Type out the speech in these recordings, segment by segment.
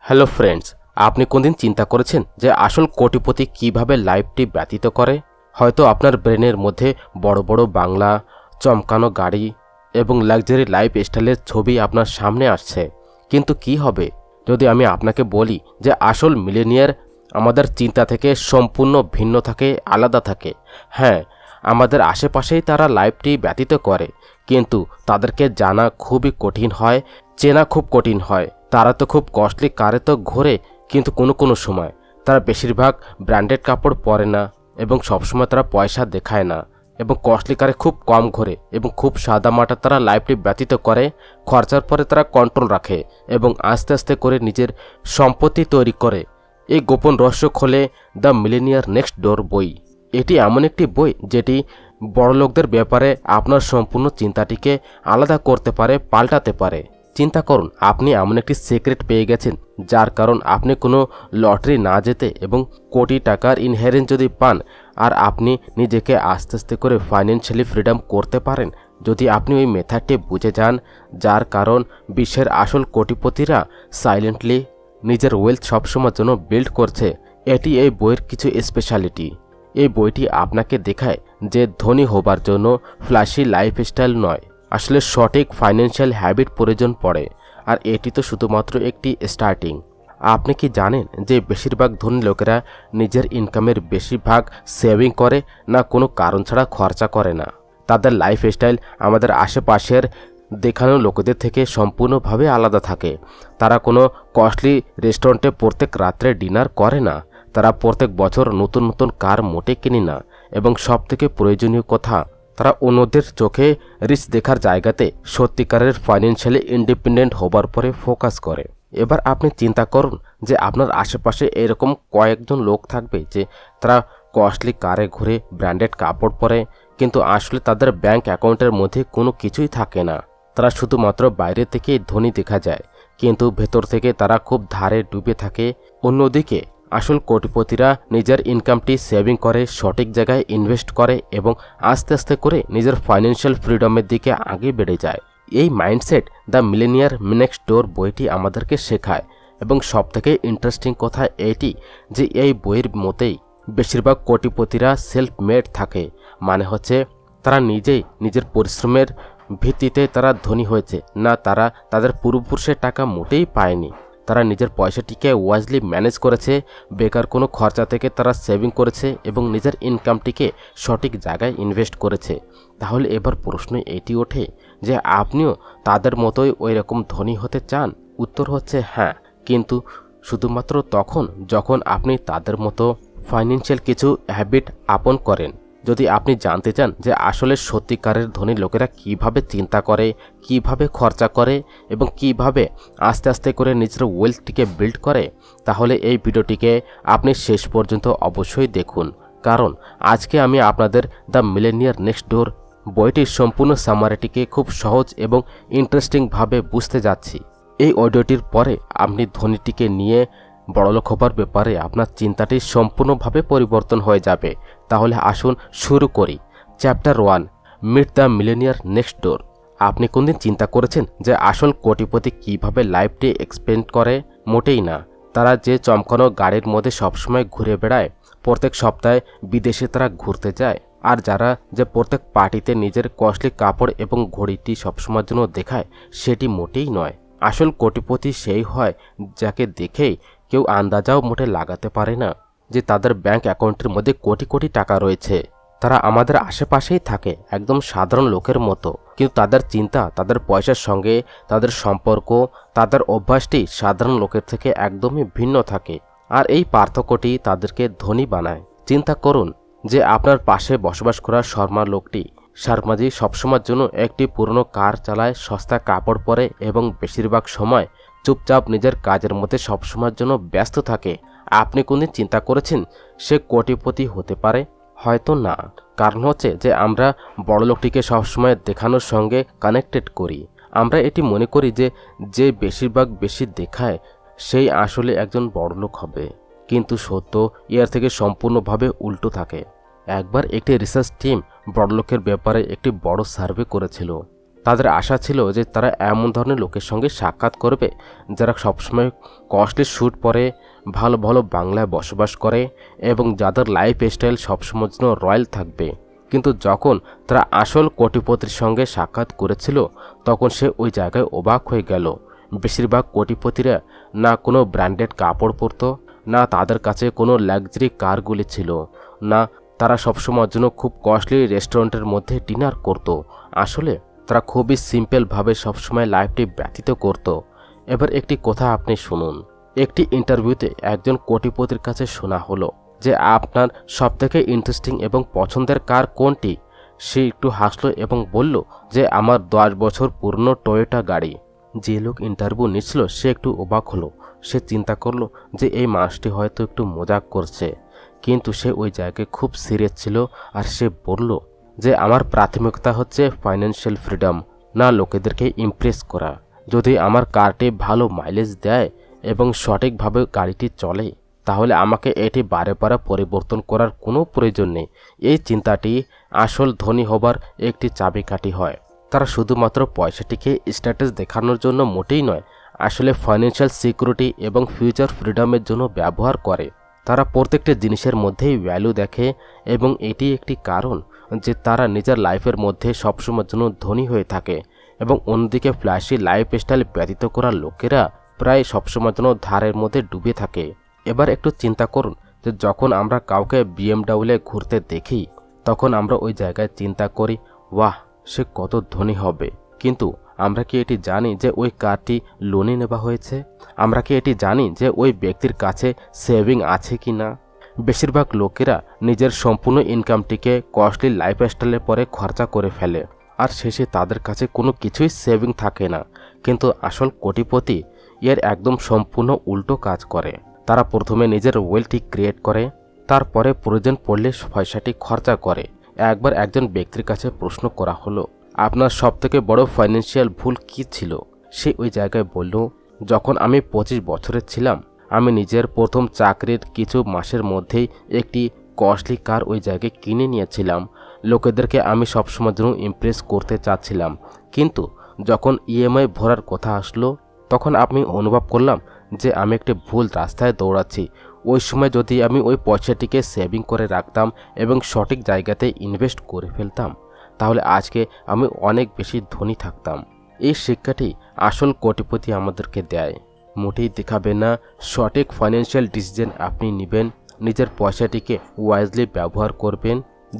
Hello friends, আপনি কোনদিন চিন্তা করেছেন যে আসল কোটিপতি কিভাবে লাইফটি ব্যতীত করে? হয়তো আপনার ব্রেনের মধ্যে বড় বড় বাংলা, চমকানো গাড়ি এবং লাক্সারি লাইফ স্টাইলের ছবি আপনার সামনে আসছে। কিন্তু কি হবে যদি আমি আপনাকে বলি যে আসল মিলেনিয়ার আমাদের চিন্তা থেকে সম্পূর্ণ ভিন্ন থাকে, আলাদা থাকে। হ্যাঁ, আমাদের আশেপাশেই তারা লাইফটি ব্যতীত করে, কিন্তু তাদেরকে জানা খুবই কঠিন হয়, চেনা খুব কঠিন হয়। তারা তো খুব কস্টলি কারে তো ঘোরে, কিন্তু কোনো সময় তারা বেশিরভাগ ব্র্যান্ডেড কাপড় পরে না এবং সবসময় তারা পয়সা দেখায় না এবং কস্টলি কারে খুব কম ঘোরে এবং খুব সাদামাটা তারা লাইফটি ব্যতীত করে। খরচার পরে তারা কন্ট্রোল রাখে এবং আস্তে আস্তে করে নিজের সম্পত্তি তৈরি করে। এই গোপন রহস্য খোলে দ্য মিলেনিয়ার নেক্সট ডোর বই। এটি এমন একটি বই যেটি বড়লোকদের ব্যাপারে আপনার সম্পূর্ণ চিন্তাটিকে আলাদা করতে পারে, পাল্টাতে পারে। চিন্তা করুন, আপনি এমন একটি সিক্রেট পেয়ে গেছেন যার কারণ আপনি কোনো লটারি না যেতে এবং কোটি টাকার ইনহেরিটেন্স যদি পান, আর আপনি নিজেকে আস্তে আস্তে করে ফাইন্যান্সিয়ালি ফ্রিডম করতে পারেন যদি আপনি ওই মেথডটি বুঝে যান, যার কারণ বিশ্বের আসল কোটিপতিরা সাইলেন্টলি নিজের ওয়েলথ সবসময়ের জন্য বিল্ড করছে। এটি এই বইয়ের কিছু স্পেশালিটি। এই বইটি আপনাকে দেখায় যে ধনী হবার জন্য ফ্ল্যাশি লাইফস্টাইল নয়, আসলে সঠিক ফাইন্যান্সিয়াল হ্যাবিট প্রয়োজন পড়ে। আর এটি তো শুধুমাত্র একটি স্টার্টিং। আপনি কি জানেন যে বেশিরভাগ ধনী লোকেরা নিজের ইনকামের বেশিরভাগ সেভিং করে না, কোনো কারণ ছাড়া খরচা করে না? তাদের লাইফস্টাইল আমাদের আশেপাশের দেখানো লোকেদের থেকে সম্পূর্ণভাবে আলাদা থাকে। তারা কোনো কস্টলি রেস্টুরেন্টে প্রত্যেক রাত্রে ডিনার করে না। তারা প্রত্যেক বছর নতুন নতুন কার মোটে কিনে না এবং সবথেকে প্রয়োজনীয় কথা, তারা অন্যদের চোখে রিচ দেখার জায়গাতে সত্যিকারের ফাইন্যান্সিয়ালি ইন্ডিপেন্ডেন্ট হবার পরে ফোকাস করে। এবার আপনি চিন্তা করুন যে আপনার আশেপাশে এরকম কয়েকজন লোক থাকবে যে তারা কস্টলি কারে ঘুরে, ব্র্যান্ডেড কাপড় পরে, কিন্তু আসলে তাদের ব্যাংক অ্যাকাউন্টের মধ্যে কোনো কিছুই থাকে না। তারা শুধুমাত্র বাইরে থেকে ধনী দেখা যায়, কিন্তু ভেতর থেকে তারা খুব ধারে ডুবে থাকে। অন্যদিকে আসল কোটিপতিরা নিজের ইনকামটি সেভিং করে, সঠিক জায়গায় ইনভেস্ট করে এবং আস্তে আস্তে করে নিজের ফাইন্যান্সিয়াল ফ্রিডমের দিকে আগে বেড়ে যায়। এই মাইন্ডসেট দ্য মিলেনিয়ার নেক্সট ডোর বইটি আমাদেরকে শেখায়। এবং সবথেকে ইন্টারেস্টিং কথা এটি যে এই বইয়ের মতেই বেশিরভাগ কোটিপতিরা সেলফ মেড থাকে, মানে হচ্ছে তারা নিজেই নিজের পরিশ্রমের ভিত্তিতে তারা ধনী হয়েছে না, তারা তাদের পূর্বপুরুষের টাকা মোটেই পায়নি। তারা নিজের পয়সাটিকে ওয়াইজলি ম্যানেজ করেছে, বেকার কোনো খরচা থেকে তারা সেভিং করেছে এবং নিজের ইনকামটিকে সঠিক জায়গায় ইনভেস্ট করেছে। তাহলে এবার প্রশ্ন এটি ওঠে যে আপনিও তাদের মতোই ওই রকম ধনী হতে চান? উত্তর হচ্ছে হ্যাঁ, কিন্তু শুধুমাত্র তখন যখন আপনি তাদের মতো ফাইন্যান্সিয়াল কিছু হ্যাবিট আপন করেন। যদি আপনি জানতে চান যে আসলে সত্যিকারের ধনী লোকেরা কিভাবে চিন্তা করে, কিভাবে খরচা করে এবং কিভাবে আস্তে আস্তে করে নিজের ওয়েলথটিকে বিল্ড করে, তাহলে এই ভিডিওটিকে আপনি শেষ পর্যন্ত অবশ্যই দেখুন। কারণ আজকে আমি আপনাদের দ্য মিলেনিয়ার নেক্সট ডোর বইটির সম্পূর্ণ সামারিটিকে খুব সহজ এবং ইন্টারেস্টিংভাবে বুঝতে যাচ্ছি। এই অডিওটির পরে আপনি ধনীটিকে নিয়ে বড়লোক হবার ব্যাপারে আপনার চিন্তাটি সম্পূর্ণভাবে পরিবর্তন হয়ে যাবে। তাহলে আসুন শুরু করি। Chapter 1, meet the millionaire next door. আপনি কোনদিন চিন্তা করেছেন যে আসল কোটিপতি কিভাবে লাইফটি এক্সপেন্ড করে? মোটেই না। তারা যে চমকানো গাড়ির মধ্যে সবসময় ঘুরে বেড়ায়, প্রত্যেক সপ্তাহে বিদেশে তারা ঘুরতে যায়, আর যারা যে প্রত্যেক পার্টিতে নিজের কস্টলি কাপড় এবং ঘড়িটি সবসময়ের জন্য দেখায়, সেটি মোটেই নয়। আসল কোটিপতি সেই হয় যাকে দেখেই কেউ আন্দাজাও মোটে লাগাতে পারে না যে তাদের ব্যাংক অ্যাকাউন্টের মধ্যে কোটি কোটি টাকা রয়েছে। তারা আমাদের আশেপাশেই থাকে, একদম সাধারণ লোকের মতো, কিন্তু তাদের চিন্তা, তাদের পয়সার সঙ্গে তাদের সম্পর্ক, তাদের অভ্যাসটি সাধারণ লোকের থেকে একদমই ভিন্ন থাকে। আর এই পার্থক্যটি তাদেরকে ধনী বানায়। চিন্তা করুন যে আপনার পাশে বসবাস করা শর্মা লোকটি, শর্মাজি সবসময়ের জন্য একটি পুরনো কার চালায়, সস্তা কাপড় পরে এবং বেশিরভাগ সময় চুপচাপ নিজের কাজের মধ্যে সবসময়ের জন্য ব্যস্ত থাকে। আপনি কোনদিন চিন্তা করেছেন সে কোটিপতি হতে পারে? হয়তো না। কারণ হচ্ছে যে আমরা বড়লোকটিকে সবসময় দেখানোর সঙ্গে কানেক্টেড করি। আমরা এটি মনে করি যে যে বেশিরভাগ বেশি দেখায় সেই আসলে একজন বড়লোক হবে, কিন্তু সত্য এর থেকে সম্পূর্ণভাবে উল্টো থাকে। একবার একটি রিসার্চ টিম বড়লোকের ব্যাপারে একটি বড় সার্ভে করেছিল। তাদের আশা ছিল যে তারা এমন ধরনের লোকের সঙ্গে সাক্ষাৎ করবে যারা সবসময় কস্টলি স্যুট পরে, ভালো ভালো বাংলায় বসবাস করে এবং যাদের লাইফ স্টাইল সবসময়ের জন্য রয়্যাল থাকবে। কিন্তু যখন তারা আসল কোটিপতির সঙ্গে সাক্ষাৎ করেছিল তখন সে ওই জায়গায় অবাক হয়ে গেল। বেশিরভাগ কোটিপতিরা না কোনো ব্র্যান্ডেড কাপড় পরত, না তাদের কাছে কোনো লাক্সারি কারগুলি ছিল, না তারা সবসময়ের জন্য খুব কস্টলি রেস্টুরেন্টের মধ্যে ডিনার করত। আসলে তারা খুবই সিম্পলভাবে সবসময় লাইফটি ব্যতীত করত। এবার একটি কথা আপনি শুনুন। একটি ইন্টারভিউতে একজন কোটিপতির কাছে শোনা হলো যে আপনার সবথেকে ইন্টারেস্টিং এবং পছন্দের কার কোনটি। সে একটু হাসলো এবং বলল যে আমার 10 বছর পুরনো টয়োটা গাড়ি। যে লোক ইন্টারভিউ নিচ্ছিল সে একটু অবাক হলো। সে চিন্তা করলো যে এই মানুষটি হয়তো একটু মজাক করছে, কিন্তু সে ওই জায়গায় খুব সিরিয়াস ছিল। আর সে বলল যে আমার প্রাথমিকতা হচ্ছে ফাইন্যান্সিয়াল ফ্রিডম, না লোকেদেরকে ইমপ্রেস করা। যদি আমার কারটি ভালো মাইলেজ দেয় এবং সঠিকভাবে গাড়িটি চলে তাহলে আমাকে এটি বারে বারে পরিবর্তন করার কোনো প্রয়োজন নেই। এই চিন্তাটি আসল ধনী হবার একটি চাবিকাঠি হয়। তারা শুধুমাত্র পয়সাটিকে স্ট্যাটাস দেখানোর জন্য মোটেই নয়, আসলে ফাইন্যান্সিয়াল সিকিউরিটি এবং ফিউচার ফ্রিডমের জন্য ব্যবহার করে। তারা প্রত্যেকটা জিনিসের মধ্যেই ভ্যালু দেখে এবং এটি একটি কারণ যে তারা নিজের লাইফের মধ্যে সবসময়ের জন্য ধনী হয়ে থাকে। এবং অন্যদিকে ফ্ল্যাশি লাইফস্টাইল ব্যতীত করা লোকেরা প্রায় সবসময়ের জন্য ধারের মধ্যে ডুবে থাকে। এবার একটু চিন্তা করুন যে যখন আমরা কাউকে BMW ঘুরতে দেখি তখন আমরা ওই জায়গায় চিন্তা করি ওয়াহ সে কত ধনী হবে, কিন্তু আমরা কি এটি জানি যে ওই কারটি লোনে নেওয়া হয়েছে? আমরা কি এটি জানি যে ওই ব্যক্তির কাছে সেভিং আছে কি না? বেশিরভাগ লোকেরা নিজের সম্পূর্ণ ইনকামটিকে কস্টলি লাইফস্টাইলের পরে খরচা করে ফেলে আর শেষে তাদের কাছে কোনো কিছুই সেভিং থাকে না। কিন্তু আসল কোটিপতি এর একদম সম্পূর্ণ উল্টো কাজ করে। তারা প্রথমে নিজের ওয়েলথটি ক্রিয়েট করে, তারপরে প্রয়োজন পড়লে পয়সাটি খরচা করে। একবার একজন ব্যক্তির কাছে প্রশ্ন করা হলো আপনার সবথেকে বড় ফাইন্যান্সিয়াল ভুল কী ছিল? সে ওই জায়গায় বলল যখন আমি 25 বছরের ছিলাম আমি নিজের প্রথম চাকরির কিছু মাসের মধ্যেই একটি কস্টলি কার ওই জায়গায় কিনে নিয়েছিলাম। লোকেদেরকে আমি সবসময়ের জন্য ইমপ্রেস করতে চাচ্ছিলাম, কিন্তু যখন EMI ভরার কথা আসলো তখন আমি অনুভব করলাম যে আমি একটি ভুল রাস্তায় দৌড়াচ্ছি। ওই সময় যদি আমি ওই পয়সাটিকে সেভিং করে রাখতাম এবং সঠিক জায়গাতে ইনভেস্ট করে ফেলতাম তাহলে আজকে আমি অনেক বেশি ধনী থাকতাম। এই শিক্ষাটি আসল কোটিপতি আমাদেরকে দেয়। মোটেই দেখাবে না, সঠিক ফাইন্যান্সিয়াল ডিসিশন আপনি নেবেন, নিজের পয়সাটিকে ওয়াইজলি ব্যবহার করবেন।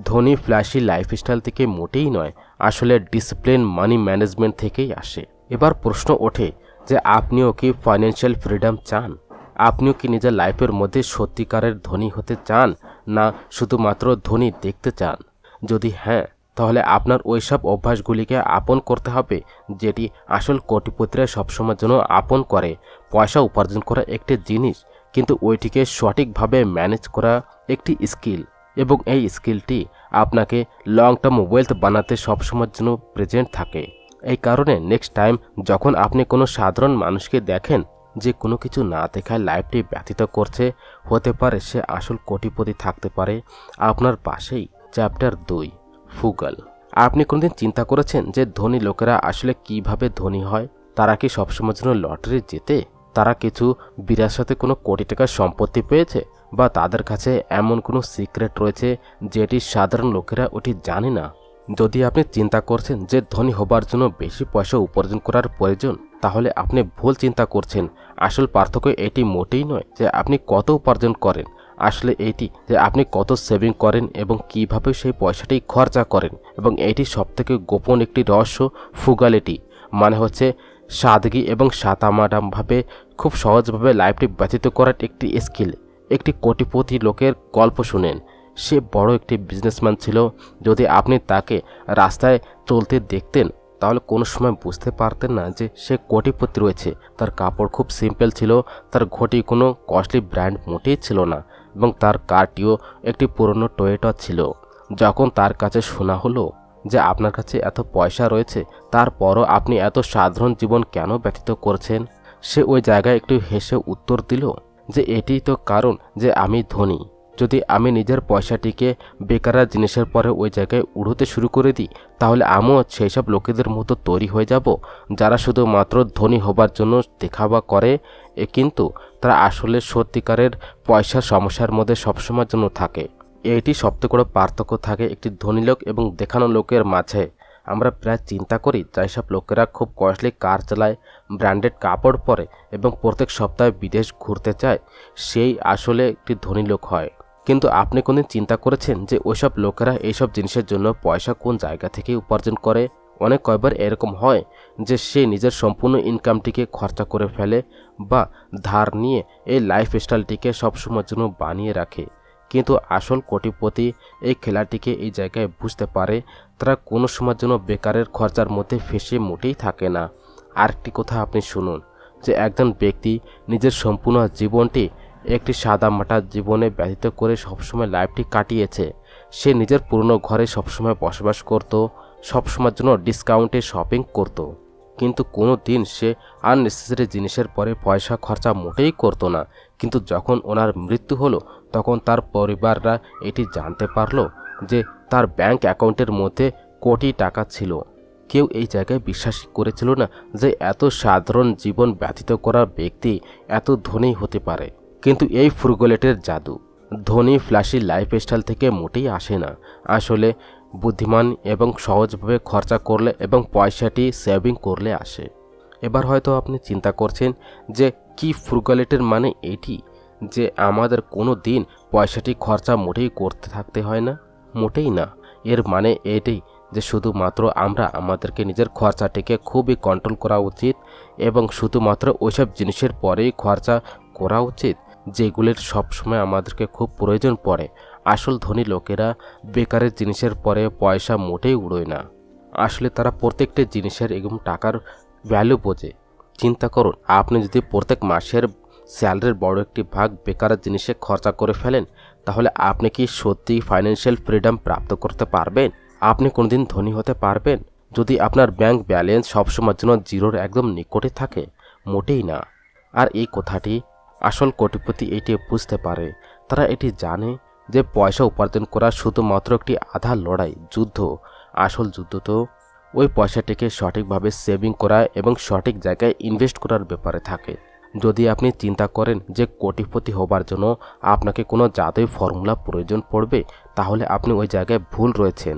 ধনী ফ্ল্যাশি লাইফস্টাইল থেকে মোটেই নয়, আসলে ডিসিপ্লিন মানি ম্যানেজমেন্ট থেকেই আসে। এবার প্রশ্ন ওঠে যে আপনিও কি ফাইন্যান্সিয়াল ফ্রিডম চান? আপনিও কি নিজের লাইফের মধ্যে সত্যিকারের ধনী হতে চান, না শুধুমাত্র ধনী দেখতে চান? যদি হ্যাঁ, তাহলে আপনার ওইসব অভ্যাসগুলিকে আপন করতে হবে যেটি আসল কোটিপতিরা সবসময়ের জন্য আপন করে। পয়সা উপার্জন করা একটি জিনিস, কিন্তু ওইটিকে সঠিকভাবে ম্যানেজ করা একটি স্কিল, এবং এই স্কিলটি আপনাকে লং টার্ম ওয়েলথ বানাতে সবসময়ের জন্য প্রেজেন্ট থাকে। এই কারণে নেক্সট টাইম যখন আপনি কোনো সাধারণ মানুষকে দেখেন যে কোনো কিছু না দেখায় লাইফটি ব্যতীত করছে, হতে পারে সে আসল কোটিপতি থাকতে পারে আপনার পাশেই। চ্যাপ্টার 2, ফুগল। আপনি কোনোদিন চিন্তা করেছেন যে ধনী লোকেরা আসলে কিভাবে ধনী হয়? তারা কি সবসময়ের জন্য লটারি জেতে? তারা কিছু বিরাসতে কোনো কোটি টাকার সম্পত্তি পেয়েছে, বা তাদের কাছে এমন কোনো সিক্রেট রয়েছে যেটি সাধারণ লোকেরা ওটি জানে না? যদি আপনি চিন্তা করছেন যে ধনী হবার জন্য বেশি পয়সা উপার্জন করার প্রয়োজন, তাহলে আপনি ভুল চিন্তা করছেন। আসল পার্থক্য এটি মোটেই নয় যে আপনি কত উপার্জন করেন, আসলে এইটি যে আপনি কত সেভিং করেন এবং কিভাবে সেই পয়সাটি খরচা করেন। এবং এটি সবথেকে গোপন একটি রহস্য। ফুগালিটি মানে হচ্ছে সাদগি এবং সাদামাটাভাবে খুব সহজভাবে লাইফটি ব্যতীত করার একটি স্কিল। একটি কোটিপতি লোকের গল্প শুনেন। সে বড় একটি বিজনেসম্যান ছিল। যদি আপনি তাকে রাস্তায় চলতে দেখতেন তাহলে কোনো সময় বুঝতে পারতেন না যে সে কোটিপতি রয়েছে। তার কাপড় খুব সিম্পল ছিল, তার ঘটি কোনো কস্টলি ব্র্যান্ড মোটেই ছিল না, এবং তার কারটিও একটি পুরনো টয়োটা ছিল। যখন তার কাছে শোনা হলো যে আপনার কাছে এত পয়সা রয়েছে, তারপরও আপনি এত সাধারণ জীবন কেন ব্যতীত করছেন, সে ওই জায়গায় একটু হেসে উত্তর দিল যে এটিই তো কারণ যে আমি ধনী। যদি আমি নিজের পয়সাটিকে বেকার জিনিসের পরে ওই জায়গায় উড়োতে শুরু করে দিই, তাহলে আমিও সেই সব লোকেদের মতো তৈরি হয়ে যাব যারা শুধুমাত্র ধনী হবার জন্য দেখাবা করে, কিন্তু তারা আসলে সত্যিকারের পয়সার সমস্যার মধ্যে সবসময়ের জন্য থাকে। এইটি সবথেকে বড় পার্থক্য থাকে একটি ধনী লোক এবং দেখানো লোকের মাঝে। আমরা প্রায় চিন্তা করি যেসব লোকেরা খুব কস্টলি কার চালায়, ব্র্যান্ডেড কাপড় পরে এবং প্রত্যেক সপ্তাহে বিদেশ ঘুরতে চায়, সেই আসলে একটি ধনী লোক হয়। কিন্তু আপনি কোনদিন চিন্তা করেছেন যে ওইসব লোকেরা এইসব জিনিসের জন্য পয়সা কোন জায়গা থেকে উপার্জন করে? অনেক কয়বার এরকম হয় যে সে নিজের সম্পূর্ণ ইনকামটিকে খরচা করে ফেলে বা ধার নিয়ে এই লাইফস্টাইলটিকে সবসময়ের জন্য বানিয়ে রাখে। কিন্তু আসল কোটিপতি এই খেলাটিকে এই জায়গায় বুঝতে পারে, তারা কোনো সময়ের জন্য বেকারের খরচার মধ্যে ফেঁসে মোটেই থাকে না। আরেকটি কথা আপনি শুনুন, যে একজন ব্যক্তি নিজের সম্পূর্ণ জীবনটি একটি সাদামাটা জীবনে ব্যতীত করে সবসময় লাইফটি কাটিয়েছে। সে নিজের পুরনো ঘরে সবসময় বসবাস করত, সবসময়ের জন্য ডিসকাউন্টে শপিং করত, কিন্তু কোনো দিন সে আননেসেসারি জিনিসের পরে পয়সা খরচা মোটেই করতো না। কিন্তু যখন ওনার মৃত্যু হলো, তখন তার পরিবাররা এটি জানতে পারলো যে তার ব্যাংক অ্যাকাউন্টের মধ্যে কোটি টাকা ছিল। কেউ এই জায়গায় বিশ্বাসই করেছিল না যে এত সাধারণ জীবন ব্যতীত করা ব্যক্তি এত ধনী হতে পারে। কিন্তু এই ফ্রুগেলিটির জাদু ধনী ফ্ল্যাশি লাইফস্টাইল থেকে মোটেই আসে না। আসলে বুদ্ধিমান এবং সহজভাবে খরচা করলে এবং পয়সাটি সেভিং করলে আসে। এবার হয়তো আপনি চিন্তা করছেন যে কি ফ্রুগেলিটির মানে এটি যে আমাদের কোনো দিন পয়সাটি খরচা মোটেই করতে থাকতে হয় না? মোটেই না। এর মানে এটাই যে শুধুমাত্র আমরা আমাদেরকে নিজের খরচাটিকে খুবই কন্ট্রোল করা উচিত এবং শুধুমাত্র ওইসব জিনিসের পরেই খরচা করা উচিত যেগুলির সবসময় আমাদেরকে খুব প্রয়োজন পড়ে। আসল ধনী লোকেরা বেকারের জিনিসের পরে পয়সা মোটেই উড়োয় না। আসলে তারা প্রত্যেকটি জিনিসের এবং টাকার ভ্যালু বোঝে। চিন্তা করুন, আপনি যদি প্রত্যেক মাসের স্যালারির বড় একটি ভাগ বেকারের জিনিসে খরচা করে ফেলেন, তাহলে আপনি কি সত্যি ফাইন্যান্সিয়াল ফ্রিডম প্রাপ্ত করতে পারবেন? আপনি কোনোদিন ধনী হতে পারবেন যদি আপনার ব্যাংক ব্যালেন্স সবসময়ের জন্য জিরোর একদম নিকটে থাকে? মোটেই না। আর এই কথাটি আসল কোটিপতি এটি বুঝতে পারে। তারা এটি জানে যে পয়সা উপার্জন করা শুধুমাত্র একটি আধা লড়াই, যুদ্ধ। আসল যুদ্ধ তো ওই পয়সাটিকে সঠিকভাবে সেভিং করা এবং সঠিক জায়গায় ইনভেস্ট করার ব্যাপারে থাকে। যদি আপনি চিন্তা করেন যে কোটিপতি হবার জন্য আপনাকে কোনো জাদুই ফর্মুলা প্রয়োজন পড়বে, তাহলে আপনি ওই জায়গায় ভুল রয়েছেন।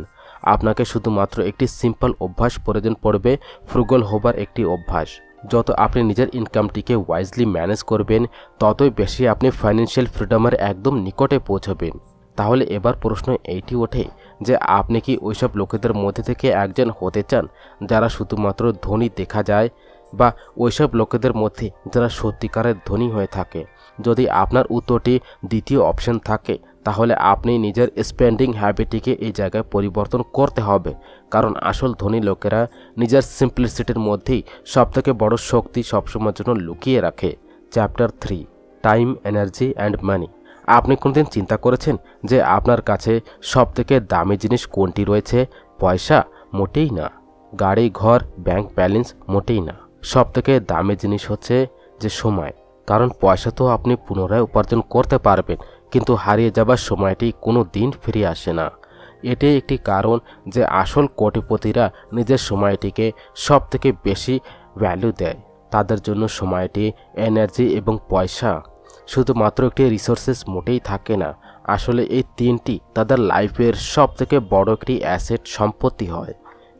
আপনাকে শুধুমাত্র একটি সিম্পল অভ্যাস প্রয়োজন পড়বে, ফ্রুগল হবার একটি অভ্যাস। যত আপনি নিজের ইনকামটিকে ওয়াইজলি ম্যানেজ করবেন, ততই বেশি আপনি ফাইন্যান্সিয়াল ফ্রিডমের একদম নিকটে পৌঁছবেন। তাহলে এবার প্রশ্ন এইটি ওঠে যে আপনি কি ওইসব লোকেদের মধ্যে থেকে একজন হতে চান যারা শুধুমাত্র ধনী দেখা যায়, বা ওইসব লোকেদের মধ্যে যারা সত্যিকারের ধনী হয়ে থাকে? যদি আপনার উত্তরটি দ্বিতীয় অপশন থাকে, তাহলে আপনি নিজের স্পেন্ডিং হ্যাবিটটিকে এই জায়গায় পরিবর্তন করতে হবে। কারণ আসল ধনী লোকেরা নিজের সিম্পলিসিটির মধ্যেই সবথেকে বড় শক্তি সবসময়ের জন্য লুকিয়ে রাখে। Chapter 3, time, energy and money. আপনি কোনোদিন চিন্তা করেছেন যে আপনার কাছে সবথেকে দামি জিনিস কোনটি রয়েছে? পয়সা? মোটেই না। গাড়ি, ঘর, ব্যাংক ব্যালেন্স? মোটেই না। সবথেকে দামি জিনিস হচ্ছে যে সময়। কারণ পয়সা তো আপনি পুনরায় উপার্জন করতে পারবেন, কিন্তু হারিয়ে যাবার সময়টি কোনো দিন ফিরে আসে না। এটাই একটি কারণ যে আসল কোটিপতিরা নিজের সময়টিকে সবথেকে বেশি ভ্যালু দেয়। তাদের জন্য সময়টি, এনার্জি এবং পয়সা শুধুমাত্র একটি রিসোর্সেস মোটেই থাকে না। আসলে এই তিনটি তাদের লাইফের সবথেকে বড় একটি অ্যাসেট, সম্পত্তি হয়।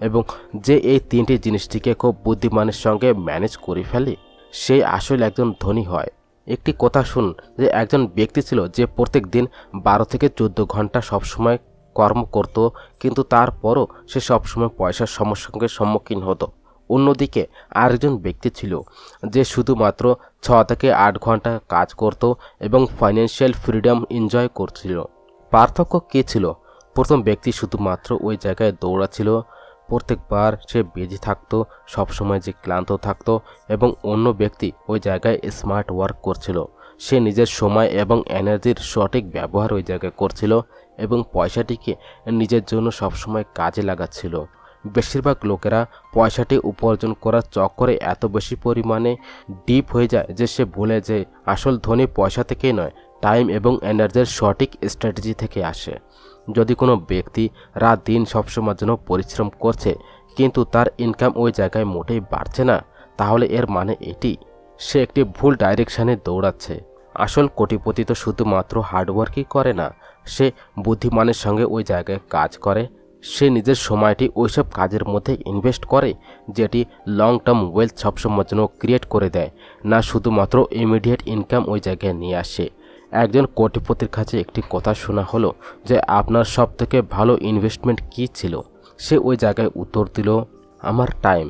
এবং যে এই তিনটি জিনিসটিকে খুব বুদ্ধিমানের সঙ্গে ম্যানেজ করে ফেলে, সেই আসলে একজন ধনী হয়। একটি কথা শুনুন, যে একজন ব্যক্তি ছিল যে প্রত্যেক দিন 12 থেকে 14 ঘন্টা সবসময় কর্ম করত, কিন্তু তারপরও সে সবসময় পয়সার সমস্যার সঙ্গে সম্মুখীন হতো। অন্যদিকে আরেকজন ব্যক্তি ছিল যে শুধুমাত্র 6 থেকে 8 ঘন্টা কাজ করত এবং ফাইন্যান্সিয়াল ফ্রিডম এনজয় করছিল। পার্থক্য কী ছিল? প্রথম ব্যক্তি শুধুমাত্র ওই জায়গায় দৌড়াচ্ছিল, প্রত্যেকবার সে বিজি থাকতো, সবসময় যে ক্লান্ত থাকতো, এবং অন্য ব্যক্তি ওই জায়গায় স্মার্ট ওয়ার্ক করছিল। সে নিজের সময় এবং এনার্জির সঠিক ব্যবহার ওই জায়গায় করছিল এবং পয়সাটিকে নিজের জন্য সবসময় কাজে লাগাচ্ছিল। বেশিরভাগ লোকেরা পয়সাটি উপার্জন করার চক্করে এত বেশি পরিমাণে ডিপ হয়ে যায় যে সে ভুলে যে আসল ধনী পয়সা থেকেই নয়, টাইম এবং এনার্জির সঠিক স্ট্র্যাটেজি থেকে আসে। যদি কোনো ব্যক্তি রাত দিন সবসময়ের জন্য পরিশ্রম করছে কিন্তু তার ইনকাম ওই জায়গায় মোটেই বাড়ছে না, তাহলে এর মানে এটি সে একটি ভুল ডাইরেকশানে দৌড়াচ্ছে। আসল কোটিপতি তো শুধুমাত্র হার্ডওয়ার্কই করে না, সে বুদ্ধিমানের সঙ্গে ওই জায়গায় কাজ করে। সে নিজের সময়টি ওইসব কাজের মধ্যে ইনভেস্ট করে যেটি লং টার্ম ওয়েলথ সবসময়ের জন্য ক্রিয়েট করে দেয়, না শুধুমাত্র ইমিডিয়েট ইনকাম ওই জায়গায় নিয়ে আসে। একজন কোটিপতির কাছে একটি কথা শোনা হলো যে আপনার সবথেকে ভালো ইনভেস্টমেন্ট কী ছিল। সে ওই জায়গায় উত্তর দিল, আমার টাইম।